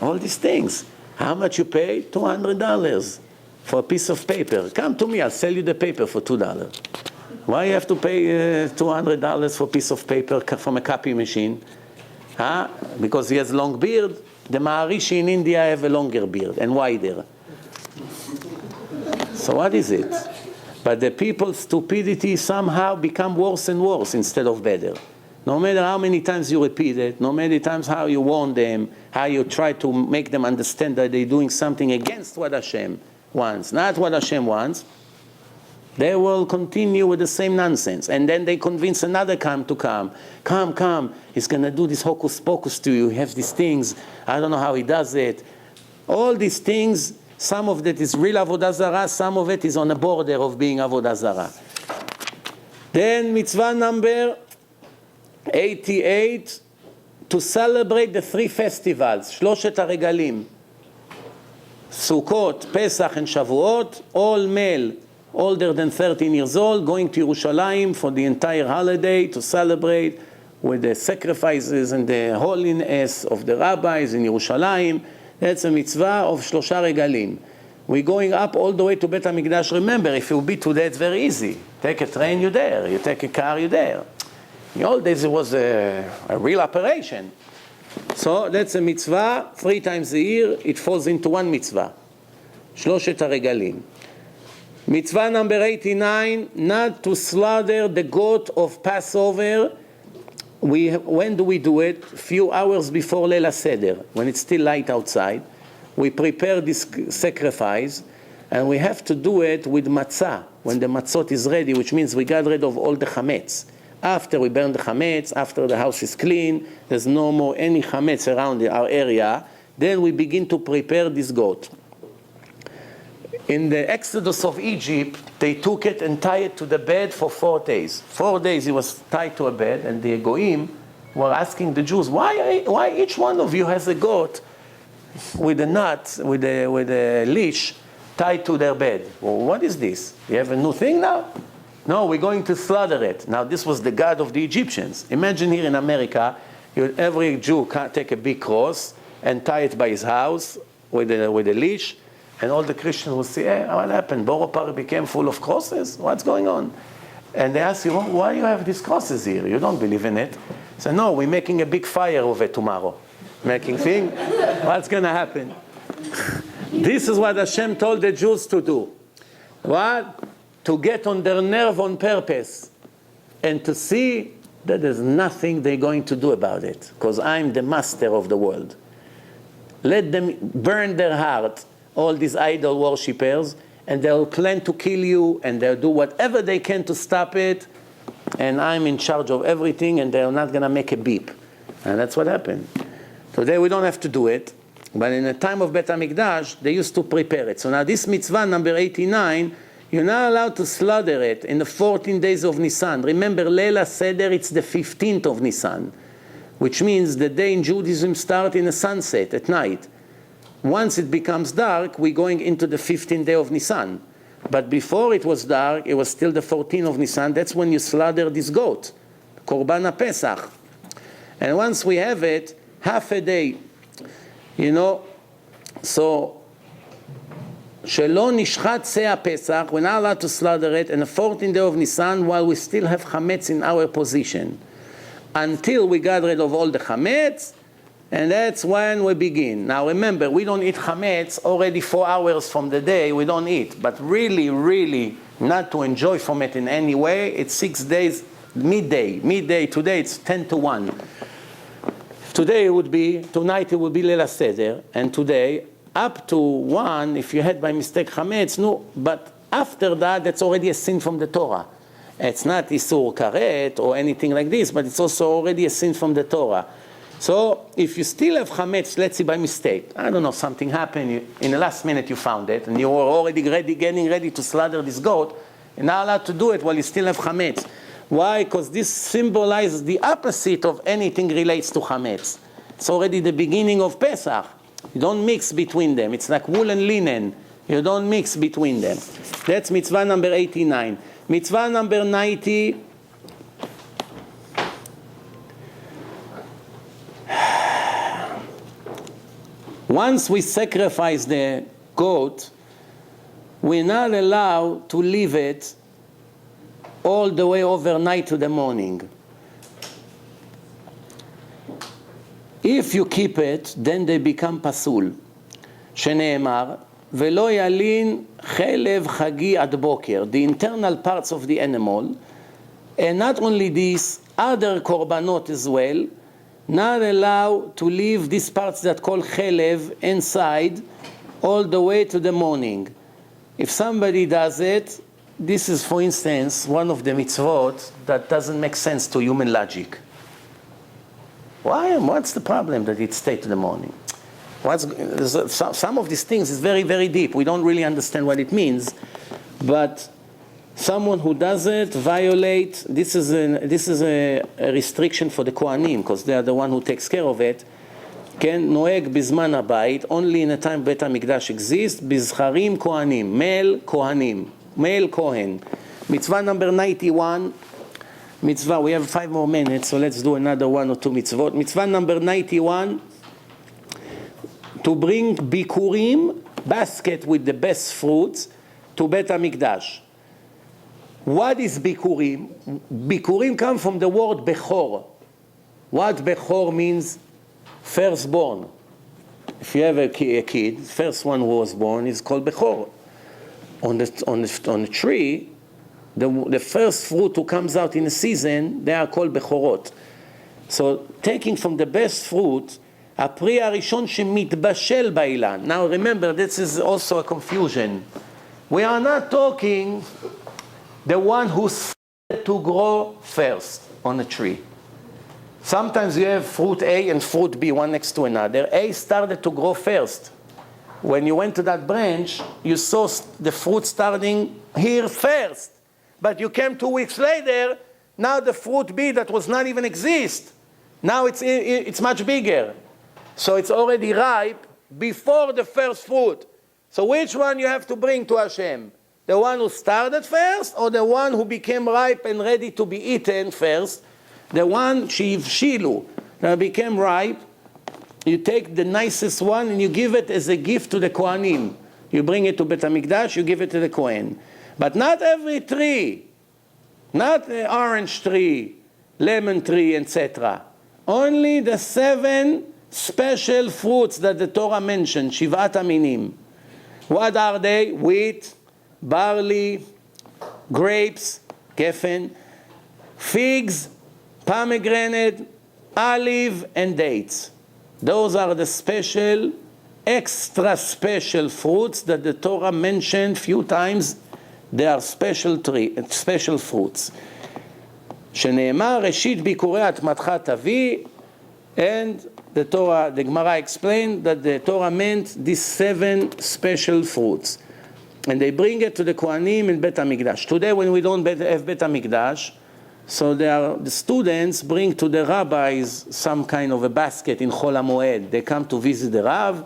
All these things. How much you pay? $200 for a piece of paper. Come to me, I'll sell you the paper for $2. Why you have to pay $200 for a piece of paper from a copy machine? Because he has long beard. The Maharishi in India have a longer beard and wider. So what is it? But the people's stupidity somehow become worse and worse instead of better. No matter how many times you repeat it, no matter times how you warn them, how you try to make them understand that they're doing something against what Hashem wants, not what Hashem wants, They will continue with the same nonsense. And then they convince another to come. Come. He's going to do this hocus pocus to you. He has these things. I don't know how he does it. All these things, some of that is real Avodah Zarah, some of it is on the border of being Avodah Zarah. Then mitzvah number 88, to celebrate the 3 festivals, שלושת הרגלים, Sukkot, Pesach, and Shavuot, all male older than 13 years old, going to Yerushalayim for the entire holiday to celebrate with the sacrifices and the holiness of the rabbis in Yerushalayim. That's a mitzvah of שלושה רגלים. We're going up all the way to Beit HaMikdash. Remember, if you be today, it's very easy. Take a train, you're there. You take a car, you're there. In the old days, it was a real operation. So that's a mitzvah. 3 times a year, it falls into one mitzvah. שלושת הרגלים. Mitzvah number 89, not to slaughter the goat of Passover. When do we do it? A few hours before Leil HaSeder, when it's still light outside. We prepare this sacrifice, and we have to do it with matzah, when the matzot is ready, which means we got rid of all the chametz. After we burn the chametz, after the house is clean, there's no more any chametz around our area, then we begin to prepare this goat. In the Exodus of Egypt, they took it and tied it to the bed for 4 days. 4 days it was tied to a bed, and the Goyim were asking the Jews, why each one of you has a goat with a knot, with a leash tied to their bed? Well, what is this? You have a new thing now? No, we're going to slaughter it. Now, this was the god of the Egyptians. Imagine here in America, every Jew can take a big cross and tie it by his house with a leash, and all the Christians will say, hey, what happened? Borough Park became full of crosses? What's going on? And they ask you, well, why do you have these crosses here? You don't believe in it. So, no, we're making a big fire of it tomorrow. Making thing, what's going to happen? This is what Hashem told the Jews to do. What? To get on their nerve on purpose and to see that there's nothing they're going to do about it, because I'm the master of the world. Let them burn their heart, all these idol worshippers, and they'll plan to kill you, and they'll do whatever they can to stop it, and I'm in charge of everything, and they're not going to make a beep. And that's what happened. Today we don't have to do it, but in the time of Beit HaMikdash, they used to prepare it. So now this mitzvah number 89, you're not allowed to slaughter it in the 14 days of Nisan. Remember, Leil HaSeder, it's the 15th of Nisan, which means the day in Judaism starts in the sunset at night. Once it becomes dark, we're going into the 15th day of Nisan. But before it was dark, it was still the 14th of Nisan. That's when you slaughter this goat, Korban HaPesach. And once we have it, half a day, so שלא נשחט שא הפסח, we're not allowed to slaughter it in the 14th day of Nisan while we still have chametz in our position, until we got rid of all the chametz, and that's when we begin. Now remember, we don't eat chametz already 4 hours from the day, we don't eat, but really not to enjoy from it in any way, it's 6 days, midday, today it's 10 to 1. Tonight it would be Leil HaSeder, and today, up to 1, if you had by mistake chametz, no, but after that, that's already a sin from the Torah. It's not isur karet or anything like this, but it's also already a sin from the Torah. So, if you still have chametz, let's say by mistake, I don't know, something happened, in the last minute you found it, and you were already getting ready to slaughter this goat, you're not allowed to do it while you still have chametz. Why? Because this symbolizes the opposite of anything relates to chametz. It's already the beginning of Pesach. You don't mix between them. It's like wool and linen. You don't mix between them. That's mitzvah number 89. Mitzvah number 90. Once we sacrifice the goat, we're not allowed to leave it all the way overnight to the morning. If you keep it, then they become pasul. שנאמר, ולא ילין חלב חגי עד בוקר, the internal parts of the animal, and not only this, other korbanot as well, not allowed to leave these parts that call chelev inside all the way to the morning. If somebody does it, this is, for instance, one of the mitzvot that doesn't make sense to human logic. Why? What's the problem that it stayed to the morning? Some of these things is very, very deep. We don't really understand what it means, but someone who does it violate. This is a restriction for the Kohanim, because they are the one who takes care of it. כן, נוהג בזמן הבית, only in the time בית המקדש exists, בזכרים כהנים, male כהנים, male כהן. Mitzvah number 91, mitzvah, we have 5 more minutes, so let's do another 1 or 2 mitzvot. Mitzvah number 91, to bring bikurim, basket with the best fruits, to בית המקדש. What is bikurim? Bikurim come from the word bechor. What bechor means? Firstborn. If you have a kid, first one who was born is called bechor. On the tree, the first fruit who comes out in a season, they are called bechorot. So taking from the best fruit, הפרי הראשון שמתבשל באילן. Now remember, this is also a confusion. We are not talking the one who started to grow first on a tree. Sometimes you have fruit A and fruit B, one next to another. A started to grow first. When you went to that branch, you saw the fruit starting here first. But you came 2 weeks later, now the fruit B that was not even exist. Now it's much bigger. So it's already ripe before the first fruit. So which one you have to bring to Hashem? The one who started first, or the one who became ripe and ready to be eaten first? The one shivshilu, that became ripe, you take the nicest one and you give it as a gift to the Kohanim. You bring it to Beit HaMikdash, you give it to the Kohen. But not every tree, not the orange tree, lemon tree, etc. Only the 7 special fruits that the Torah mentioned, Shivat Aminim. What are they? Wheat, barley, grapes, gefen, figs, pomegranate, olive, and dates. Those are the special, extra special fruits that the Torah mentioned few times. They are special fruits. שנאמר, ראשית ביקורי התמתך תביא, and the Gemara explained that the Torah meant these 7 special fruits. And they bring it to the Kohanim in Beit HaMikdash. Today, when we don't have Beit HaMikdash, so the students bring to the rabbis some kind of a basket in Chol HaMoed. They come to visit the Rav.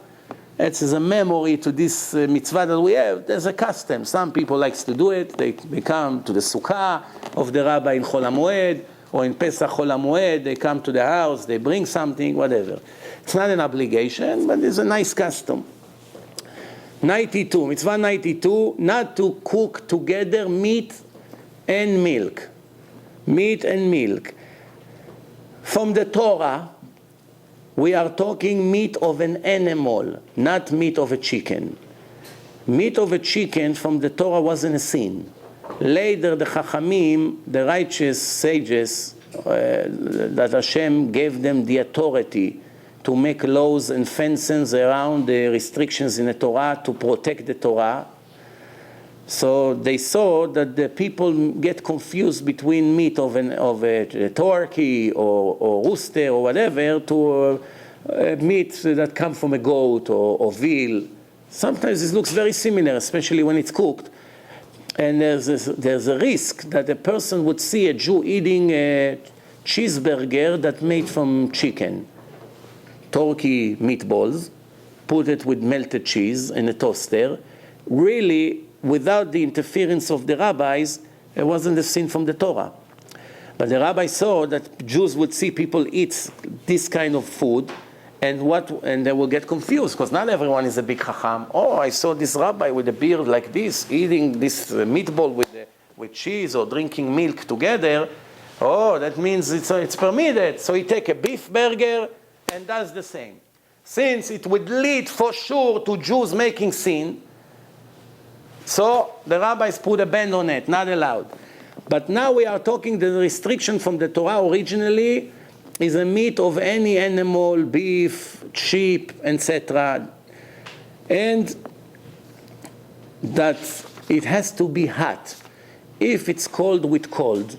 It's a memory to this mitzvah that we have. There's a custom. Some people like to do it. They come to the sukkah of the rabbi in Chol HaMoed, or in Pesach Chol HaMoed. They come to the house. They bring something, whatever. It's not an obligation, but it's a nice custom. 92, mitzvah 92, not to cook together meat and milk. Meat and milk. From the Torah, we are talking meat of an animal, not meat of a chicken. Meat of a chicken from the Torah wasn't a sin. Later, the Chachamim, the righteous sages, that Hashem gave them the authority to make laws and fences around the restrictions in the Torah to protect the Torah. So they saw that the people get confused between meat of a turkey or rooster or whatever to meat that comes from a goat or veal. Sometimes it looks very similar, especially when it's cooked. And there's a risk that a person would see a Jew eating a cheeseburger that's made from chicken. Turkey meatballs, put it with melted cheese in a toaster. Really, without the interference of the rabbis, it wasn't a sin from the Torah. But the rabbi saw that Jews would see people eat this kind of food, and they will get confused, because not everyone is a big chacham. Oh, I saw this rabbi with a beard like this, eating this meatball with cheese or drinking milk together. Oh, that means it's permitted. So he take a beef burger and does the same. Since it would lead for sure to Jews making sin, so the rabbis put a ban on it, not allowed. But now we are talking the restriction from the Torah originally is a meat of any animal, beef, sheep, etc. And that it has to be hot. if it's cold with cold,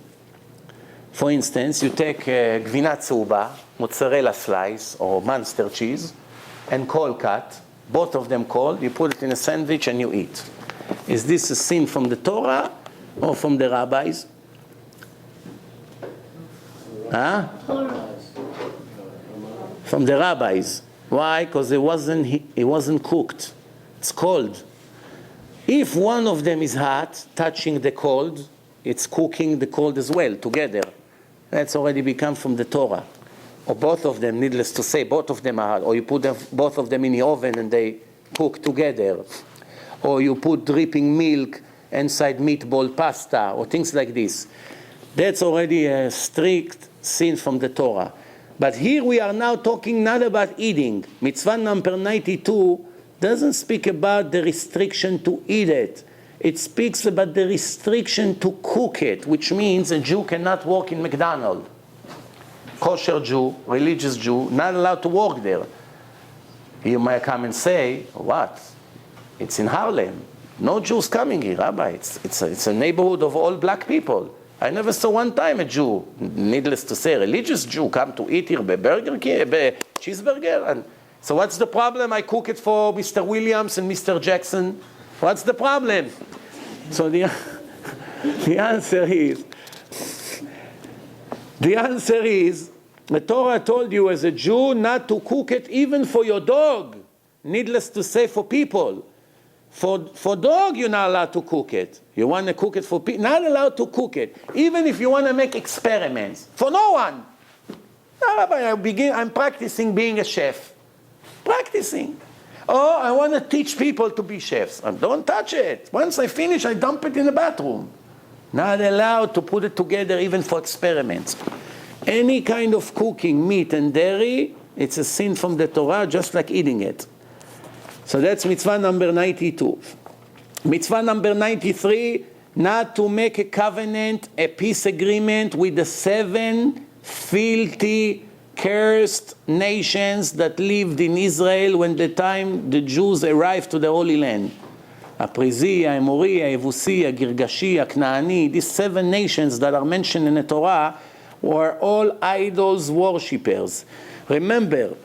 for instance, you take gvina tzuba, mozzarella slice, or Munster cheese, and cold cut, both of them cold, you put it in a sandwich and you eat. Is this a sin from the Torah or from the rabbis? Huh? From the rabbis. Why? Because it wasn't cooked. It's cold. If one of them is hot, touching the cold, it's cooking the cold as well, together. That's already become from the Torah. Or both of them, needless to say, both of them are hot. Or you put both of them in the oven and they cook together. Or you put dripping milk inside meatball pasta, or things like this. That's already a strict sin from the Torah. But here we are now talking not about eating. Mitzvah number 92 doesn't speak about the restriction to eat it. It speaks about the restriction to cook it, which means a Jew cannot work in McDonald's. Kosher Jew, religious Jew, not allowed to work there. You might come and say, what? It's in Harlem. No Jews coming here, Rabbi. It's a neighborhood of all black people. I never saw one time a Jew, needless to say, a religious Jew come to eat here Burger King, cheeseburger. And so what's the problem? I cook it for Mr. Williams and Mr. Jackson. What's the problem? So the answer is, the Torah told you as a Jew not to cook it even for your dog. Needless to say, for people. For dog, you're not allowed to cook it. You want to cook it for people, not allowed to cook it. Even if you want to make experiments. For no one. No, Rabbi, I'm practicing being a chef. Practicing. Oh, I want to teach people to be chefs. Don't touch it. Once I finish, I dump it in the bathroom. Not allowed to put it together even for experiments. Any kind of cooking, meat and dairy, it's a sin from the Torah, just like eating it. So that's mitzvah number 92. Mitzvah number 93, not to make a covenant, a peace agreement with the 7 filthy, cursed nations that lived in Israel when the time the Jews arrived to the Holy Land. Aprizzi, Amori, Yossi, Girgashi, Knaani, these 7 nations that are mentioned in the Torah were all idols worshippers. Remember,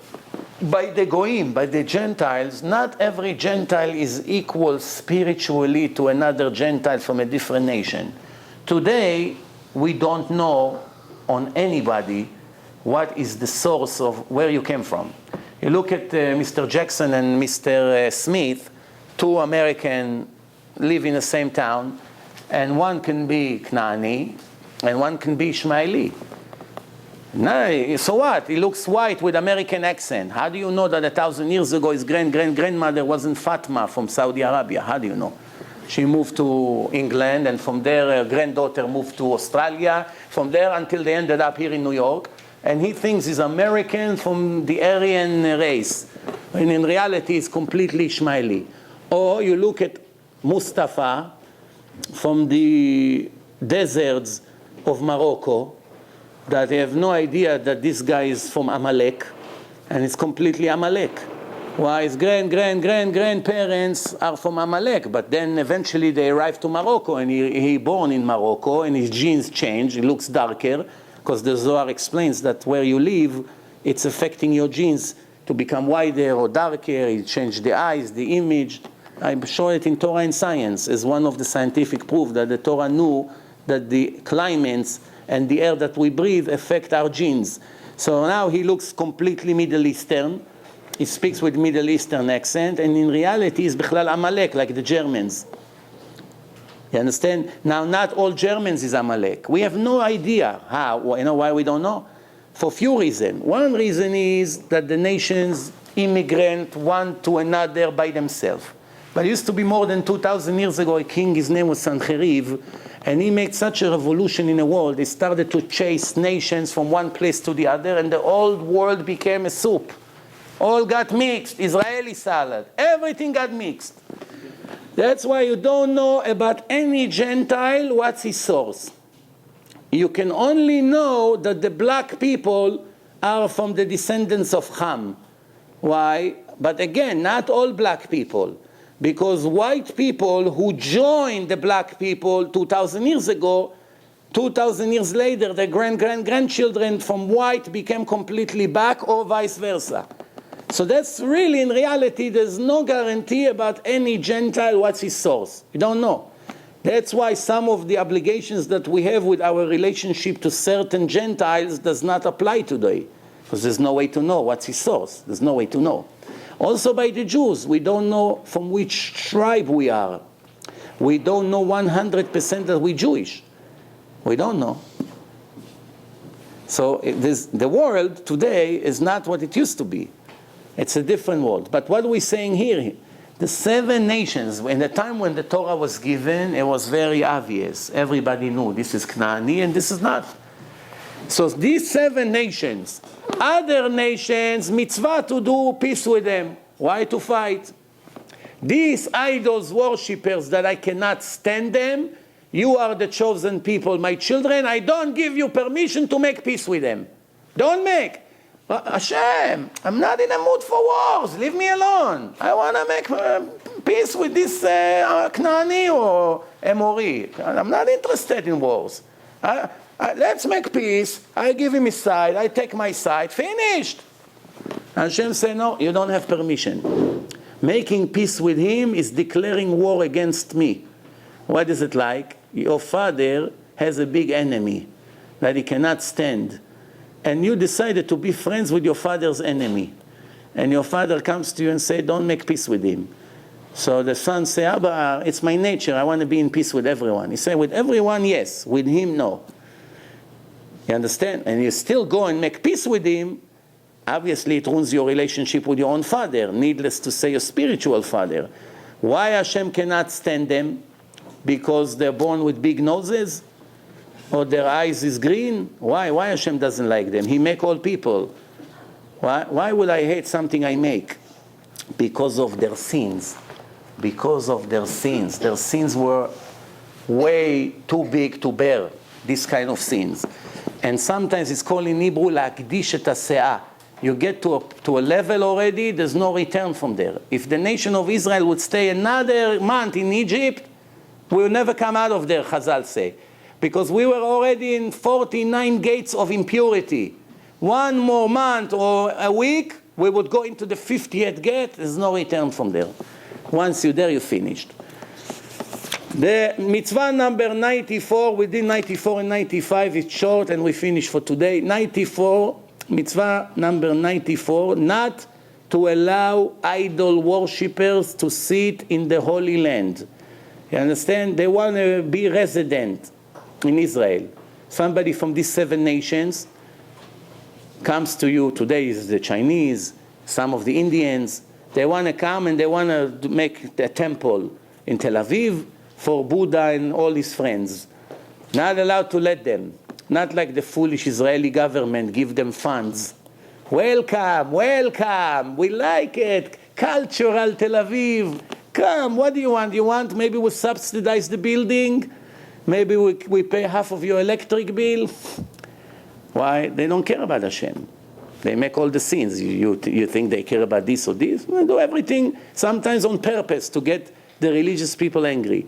by the Goyim, by the Gentiles, not every Gentile is equal spiritually to another Gentile from a different nation. Today, we don't know on anybody what is the source of where you came from. You look at Mr. Jackson and Mr. Smith, 2 Americans live in the same town, and one can be Knaani, and one can be Ishmaeli. No, so what? He looks white with American accent. How do you know that 1,000 years ago his grandmother wasn't Fatima from Saudi Arabia? How do you know? She moved to England, and from there her granddaughter moved to Australia. From there until they ended up here in New York. And he thinks he's American from the Aryan race. And in reality he's completely Ishmaeli. Or you look at Mustafa from the deserts of Morocco, that they have no idea that this guy is from Amalek, and it's completely Amalek. Why his grandparents are from Amalek, but then eventually they arrive to Morocco, and he born in Morocco, and his genes change, he looks darker, because the Zohar explains that where you live, it's affecting your genes to become wider or darker, it changes the eyes, the image. I show it in Torah and Science as one of the scientific proof that the Torah knew that the climates and the air that we breathe affect our genes. So now he looks completely Middle Eastern. He speaks with Middle Eastern accent, and in reality he's Bichlal Amalek, like the Germans. You understand? Now, not all Germans is Amalek. We have no idea how. You know why we don't know? For few reasons. One reason is that the nations immigrant one to another by themselves. But it used to be more than 2,000 years ago, a king, his name was Sancheriv, and he made such a revolution in the world. He started to chase nations from one place to the other, and the old world became a soup. All got mixed, Israeli salad, everything got mixed. That's why you don't know about any Gentile what's his source. You can only know that the black people are from the descendants of Ham. Why? But again, not all black people. because white people who joined the black people 2,000 years ago, 2,000 years later, their grandchildren from white became completely black, or vice versa. So that's really, in reality, there's no guarantee about any Gentile, what's his source. You don't know. That's why some of the obligations that we have with our relationship to certain Gentiles does not apply today, because there's no way to know what's his source. There's no way to know. Also by the Jews, we don't know from which tribe we are. We don't know 100% that we're Jewish. We don't know. So the world today is not what it used to be. It's a different world. But what we're saying here, the 7 nations, in the time when the Torah was given, it was very obvious. Everybody knew this is Knaani and this is not. So these 7 nations, other nations, mitzvah to do peace with them. Why to fight? These idols worshippers that I cannot stand them, you are the chosen people, my children. I don't give you permission to make peace with them. Don't make. Hashem, I'm not in a mood for wars. Leave me alone. I want to make peace with this Knaani or Emori. I'm not interested in wars. Let's make peace. I give him his side. I take my side. Finished. Hashem said, no, you don't have permission. Making peace with him is declaring war against me. What is it like? Your father has a big enemy that he cannot stand. And you decided to be friends with your father's enemy. And your father comes to you and says, don't make peace with him. So the son says, Abba, it's my nature. I want to be in peace with everyone. He said, with everyone, yes. With him, no. You understand? And you still go and make peace with him. Obviously, it ruins your relationship with your own father. Needless to say, your spiritual father. Why Hashem cannot stand them? Because they're born with big noses? Or their eyes is green? Why? Why Hashem doesn't like them? He make all people. Why would I hate something I make? Because of their sins. Because of their sins. Their sins were way too big to bear, this kind of sins. And sometimes it's called in Hebrew, להקדיש את הסאה. You get to a level already, there's no return from there. If the nation of Israel would stay another month in Egypt, we will never come out of there, Chazal say. Because we were already in 49 gates of impurity. One more month or a week, we would go into the 50th gate. There's no return from there. Once you're there, you're finished. The mitzvah number 94, we did 94 and 95. It's short and we finish for today. 94, mitzvah number 94, not to allow idol worshippers to sit in the Holy Land. You understand? They want to be resident in Israel. Somebody from these 7 nations comes to you. Today is the Chinese, some of the Indians. They want to come and they want to make a temple in Tel Aviv for Buddha and all his friends. Not allowed to let them. Not like the foolish Israeli government give them funds. Welcome, welcome, we like it. Cultural Tel Aviv. Come, what do you want? You want maybe we subsidize the building? Maybe we pay half of your electric bill? Why? They don't care about Hashem. They make all the sins. You think they care about this or this? They do everything, sometimes on purpose, to get the religious people angry.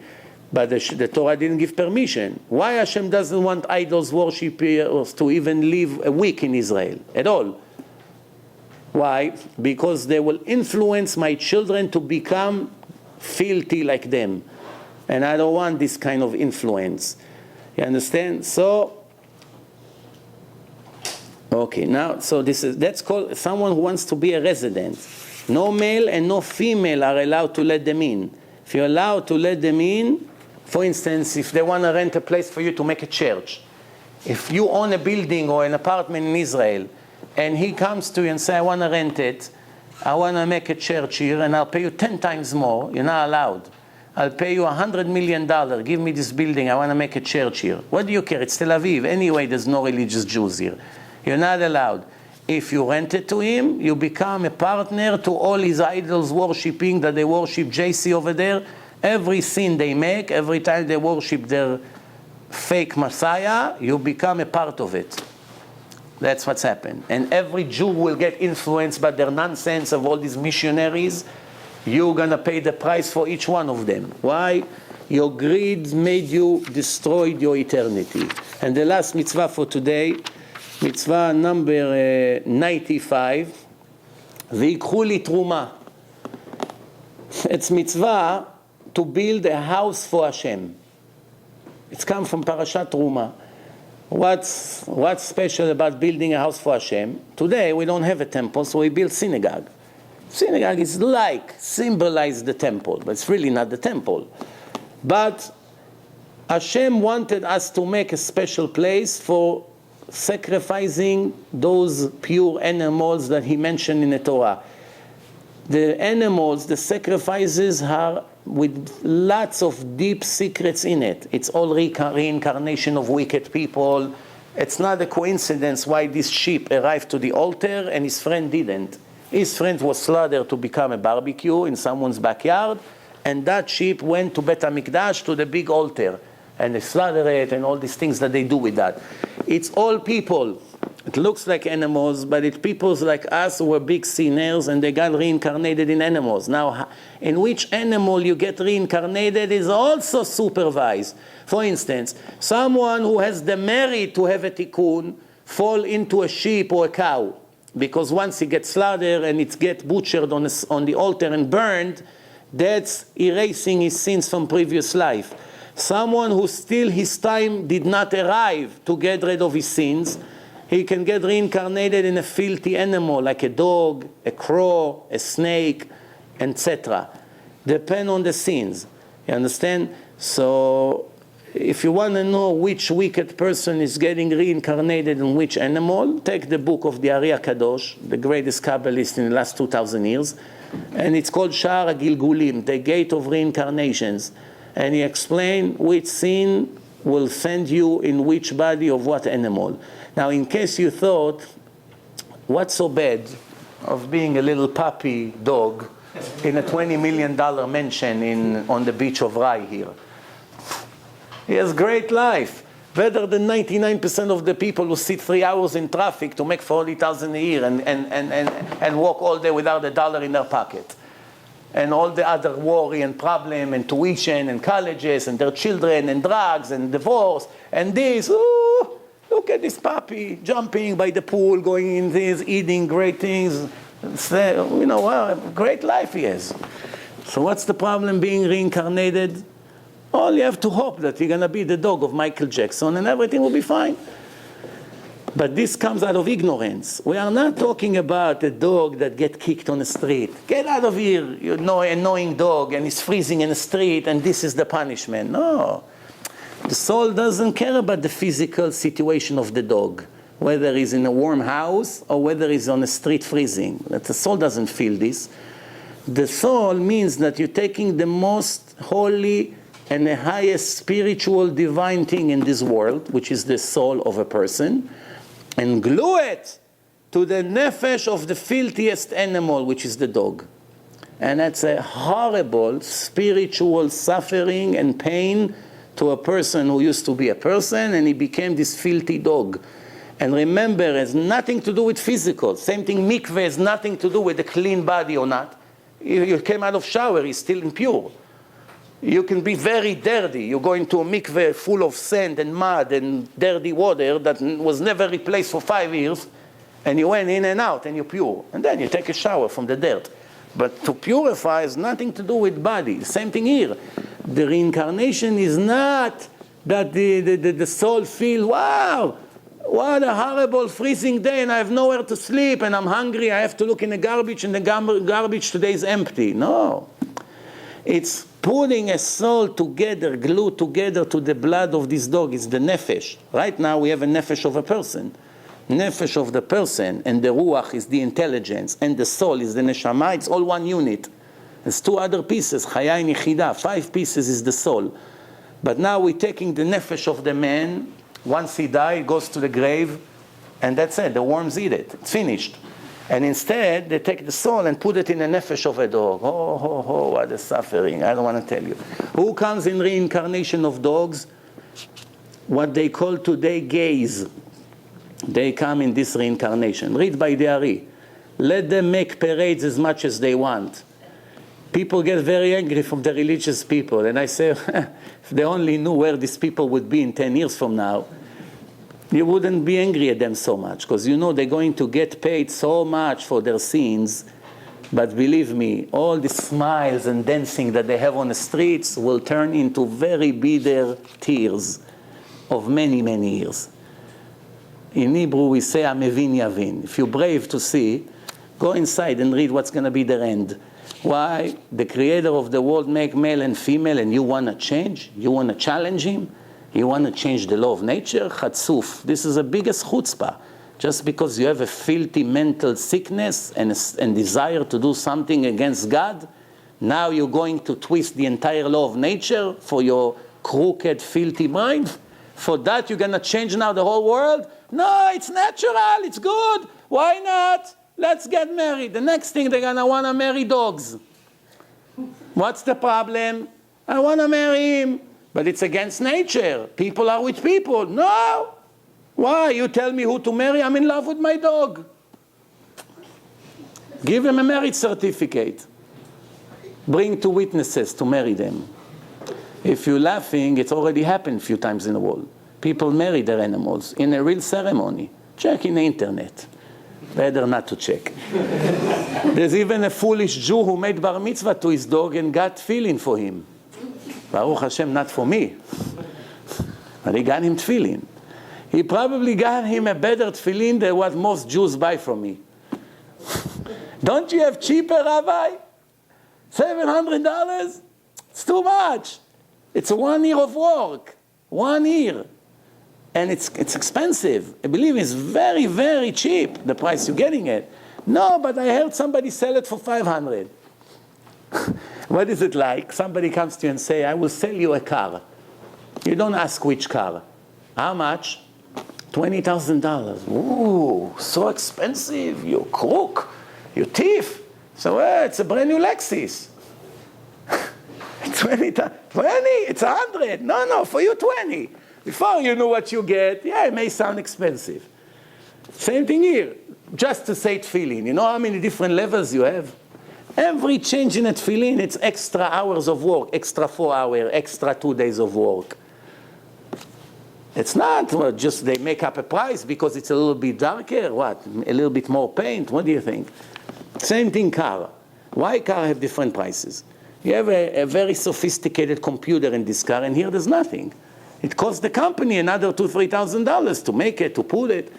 But the Torah didn't give permission. Why Hashem doesn't want idols worshippers to even live a week in Israel at all? Why? Because they will influence my children to become filthy like them. And I don't want this kind of influence. You understand? So, okay, now, so that's called someone who wants to be a resident. No male and no female are allowed to let them in. If you're allowed to let them in, for instance, if they want to rent a place for you to make a church, if you own a building or an apartment in Israel, and he comes to you and says, I want to rent it, I want to make a church here, and I'll pay you 10 times more, you're not allowed. I'll pay you $100 million, give me this building, I want to make a church here. What do you care? It's Tel Aviv. Anyway, there's no religious Jews here. You're not allowed. If you rent it to him, you become a partner to all his idols worshipping that they worship JC over there. Every sin they make, every time they worship their fake Messiah, you become a part of it. That's what's happened. And every Jew will get influenced by their nonsense of all these missionaries You're going to pay the price for each one of them. Why? Your greed made you destroy your eternity. And the last mitzvah for today, mitzvah number 95, ויקחו לי תרומה. It's mitzvah to build a house for Hashem. It's come from Parashat Truma. What's special about building a house for Hashem? Today we don't have a temple, so we build synagogue. Synagogue is symbolize the temple, but it's really not the temple. But Hashem wanted us to make a special place for sacrificing those pure animals that he mentioned in the Torah. The animals, the sacrifices are with lots of deep secrets in it. It's all reincarnation of wicked people. It's not a coincidence why this sheep arrived to the altar and his friend didn't. His friend was slaughtered to become a barbecue in someone's backyard, and that sheep went to Bet HaMikdash, to the big altar, and they slaughter it and all these things that they do with that. It's all people. It looks like animals, but it's people like us who are big sinners and they got reincarnated in animals. Now, in which animal you get reincarnated is also supervised. For instance, someone who has the merit to have a tikkun fall into a sheep or a cow, because once he gets slaughtered and it gets butchered on the altar and burned, that's erasing his sins from previous life. Someone who still his time did not arrive to get rid of his sins, he can get reincarnated in a filthy animal like a dog, a crow, a snake, etc. Depend on the sins. You understand? So if you want to know which wicked person is getting reincarnated in which animal, take the book of the Ari HaKadosh, the greatest Kabbalist in the last 2,000 years, and it's called Sha'ar HaGilgulim, the gate of reincarnations. And he explained which sin will send you in which body of what animal. Now, in case you thought, what's so bad of being a little puppy dog in a $20 million mansion on the beach of Rai here? He has great life, better than 99% of the people who sit 3 hours in traffic to make $40,000 a year and walk all day without $1 in their pocket. And all the other worry and problem and tuition and colleges and their children and drugs and divorce and this. Ooh, look at this puppy jumping by the pool, going in this, eating great things. You know, well, great life he has. So what's the problem being reincarnated? All you have to hope that you're going to be the dog of Michael Jackson and everything will be fine. But this comes out of ignorance. We are not talking about a dog that gets kicked on the street. Get out of here, you know, annoying dog, and he's freezing in the street, and this is the punishment. No. The soul doesn't care about the physical situation of the dog, whether he's in a warm house or whether he's on the street freezing. The soul doesn't feel this. The soul means that you're taking the most holy and the highest spiritual divine thing in this world, which is the soul of a person, and glue it to the nefesh of the filthiest animal, which is the dog. And that's a horrible spiritual suffering and pain to a person who used to be a person, and he became this filthy dog. And remember, it has nothing to do with physical. Same thing, mikveh has nothing to do with a clean body or not. You came out of shower, it's still impure. You can be very dirty. You go into a mikveh full of sand and mud and dirty water that was never replaced for 5 years, and you went in and out and you're pure. And then you take a shower from the dirt. But to purify has nothing to do with body. Same thing here. The reincarnation is not that the soul feels, wow, what a horrible freezing day and I have nowhere to sleep and I'm hungry, I have to look in the garbage and the garbage today is empty. No. It's putting a soul together, glued together to the blood of this dog. It's the nefesh. Right now we have a nefesh of a person. Nefesh of the person, and the ruach is the intelligence, and the soul is the neshama. It's all one unit. There's 2 other pieces, chaya and yichida. 5 pieces is the soul. But now we're taking the nefesh of the man. Once he dies, goes to the grave, and that's it. The worms eat it. It's finished. And instead, they take the soul and put it in the nefesh of a dog. Oh, what a suffering. I don't want to tell you. Who comes in reincarnation of dogs? What they call today gays. They come in this reincarnation. Read by the Ari. Let them make parades as much as they want. People get very angry from the religious people. And I say, if they only knew where these people would be in 10 years from now, you wouldn't be angry at them so much. Because you know they're going to get paid so much for their sins. But believe me, all the smiles and dancing that they have on the streets will turn into very bitter tears of many, many years. In Hebrew we say, Amevin Yavin. If you're brave to see, go inside and read what's going to be their end. Why? The creator of the world make male and female, and you want to change? You want to challenge him? You want to change the law of nature? Chatzuf. This is the biggest chutzpah. Just because you have a filthy mental sickness and desire to do something against God, now you're going to twist the entire law of nature for your crooked, filthy mind? For that you're going to change now the whole world? No, it's natural, it's good. Why not? Let's get married. The next thing they're going to want to marry dogs. What's the problem? I want to marry him. But it's against nature. People are with people. No. Why? You tell me who to marry? I'm in love with my dog. Give him a marriage certificate. Bring 2 witnesses to marry them. If you're laughing, it's already happened a few times in the world. People marry their animals in a real ceremony. Check in the internet. Better not to check. There's even a foolish Jew who made bar mitzvah to his dog and got tefillin for him. Baruch Hashem, not for me. But he got him tefillin. He probably got him a better tefillin than what most Jews buy from me. Don't you have cheaper, Rabbi? $700? It's too much. It's 1 year of work. 1 year. And it's expensive. I believe it's very, very cheap, the price you're getting it. No, but I heard somebody sell it for $500. What is it like? Somebody comes to you and say, I will sell you a car. You don't ask which car. How much? $20,000. Ooh, so expensive. You crook. You thief. So it's a brand new Lexus. 20? It's 100. No, for you 20. Before you know what you get, yeah, it may sound expensive. Same thing here. Just to say tefillin. You know how many different levels you have? Every change in a tefillin, it's extra hours of work, extra 4 hours, extra 2 days of work. It's not just they make up a price because it's a little bit darker. What? A little bit more paint? What do you think? Same thing car. Why car have different prices? You have a very sophisticated computer in this car, and here there's nothing. It costs the company another $2,000-$3,000 to make it, to put it.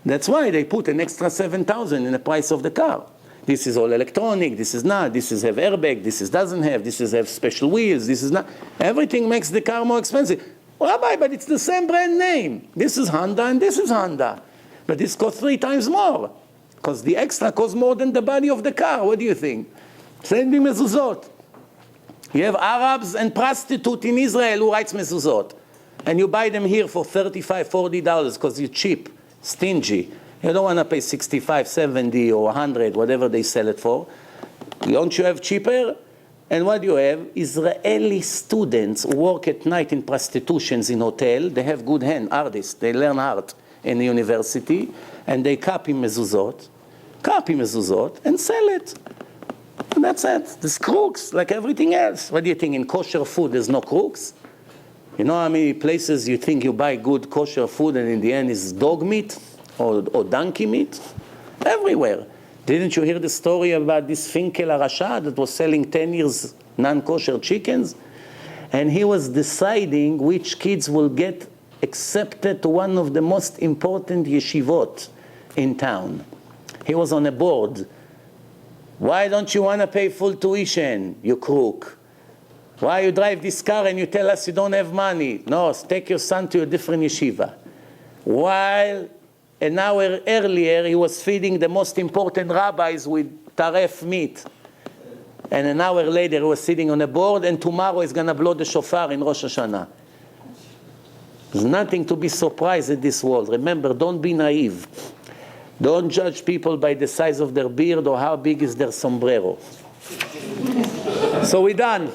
That's why they put an extra $7,000 in the price of the car. This is all electronic, this is not, this is have airbag, this is doesn't have, this is have special wheels, this is not. Everything makes the car more expensive. Rabbi, but it's the same brand name. This is Honda and this is Honda. But this costs 3 times more. Because the extra costs more than the body of the car. What do you think? Same thing mezuzot. You have Arabs and prostitutes in Israel who writes mezuzot. And you buy them here for $35, $40 because you're cheap, stingy. You don't want to pay $65, $70 or $100, whatever they sell it for. Don't you have cheaper? And what do you have? Israeli students who work at night in prostitutions in hotel. They have good hand, artists. They learn art in the university. And they copy mezuzot, and sell it. And that's it. There's crooks like everything else. What do you think? In kosher food, there's no crooks? You know how many places you think you buy good kosher food and in the end it's dog meat or donkey meat? Everywhere. Didn't you hear the story about this Finkel Arasha that was selling 10 years non-kosher chickens? And he was deciding which kids will get accepted to one of the most important yeshivot in town. He was on a board. Why don't you want to pay full tuition, you crook? Why you drive this car and you tell us you don't have money? No, take your son to a different yeshiva. While an hour earlier he was feeding the most important rabbis with taref meat. And an hour later he was sitting on a board, and tomorrow he's going to blow the shofar in Rosh Hashanah. There's nothing to be surprised in this world. Remember, don't be naive. Don't judge people by the size of their beard or how big is their sombrero. So we're done.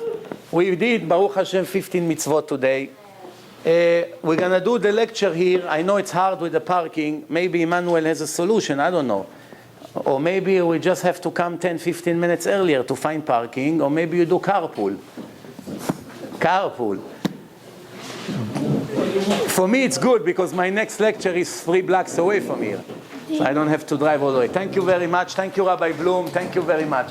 We did, Baruch Hashem, 15 mitzvot today. We're going to do the lecture here. I know it's hard with the parking. Maybe Emmanuel has a solution. I don't know. Or maybe we just have to come 10-15 minutes earlier to find parking, or maybe you do carpool. Carpool. For me it's good because my next lecture is 3 blocks away from here. So I don't have to drive all the way. Thank you very much. Thank you, Rabbi Bloom. Thank you very much.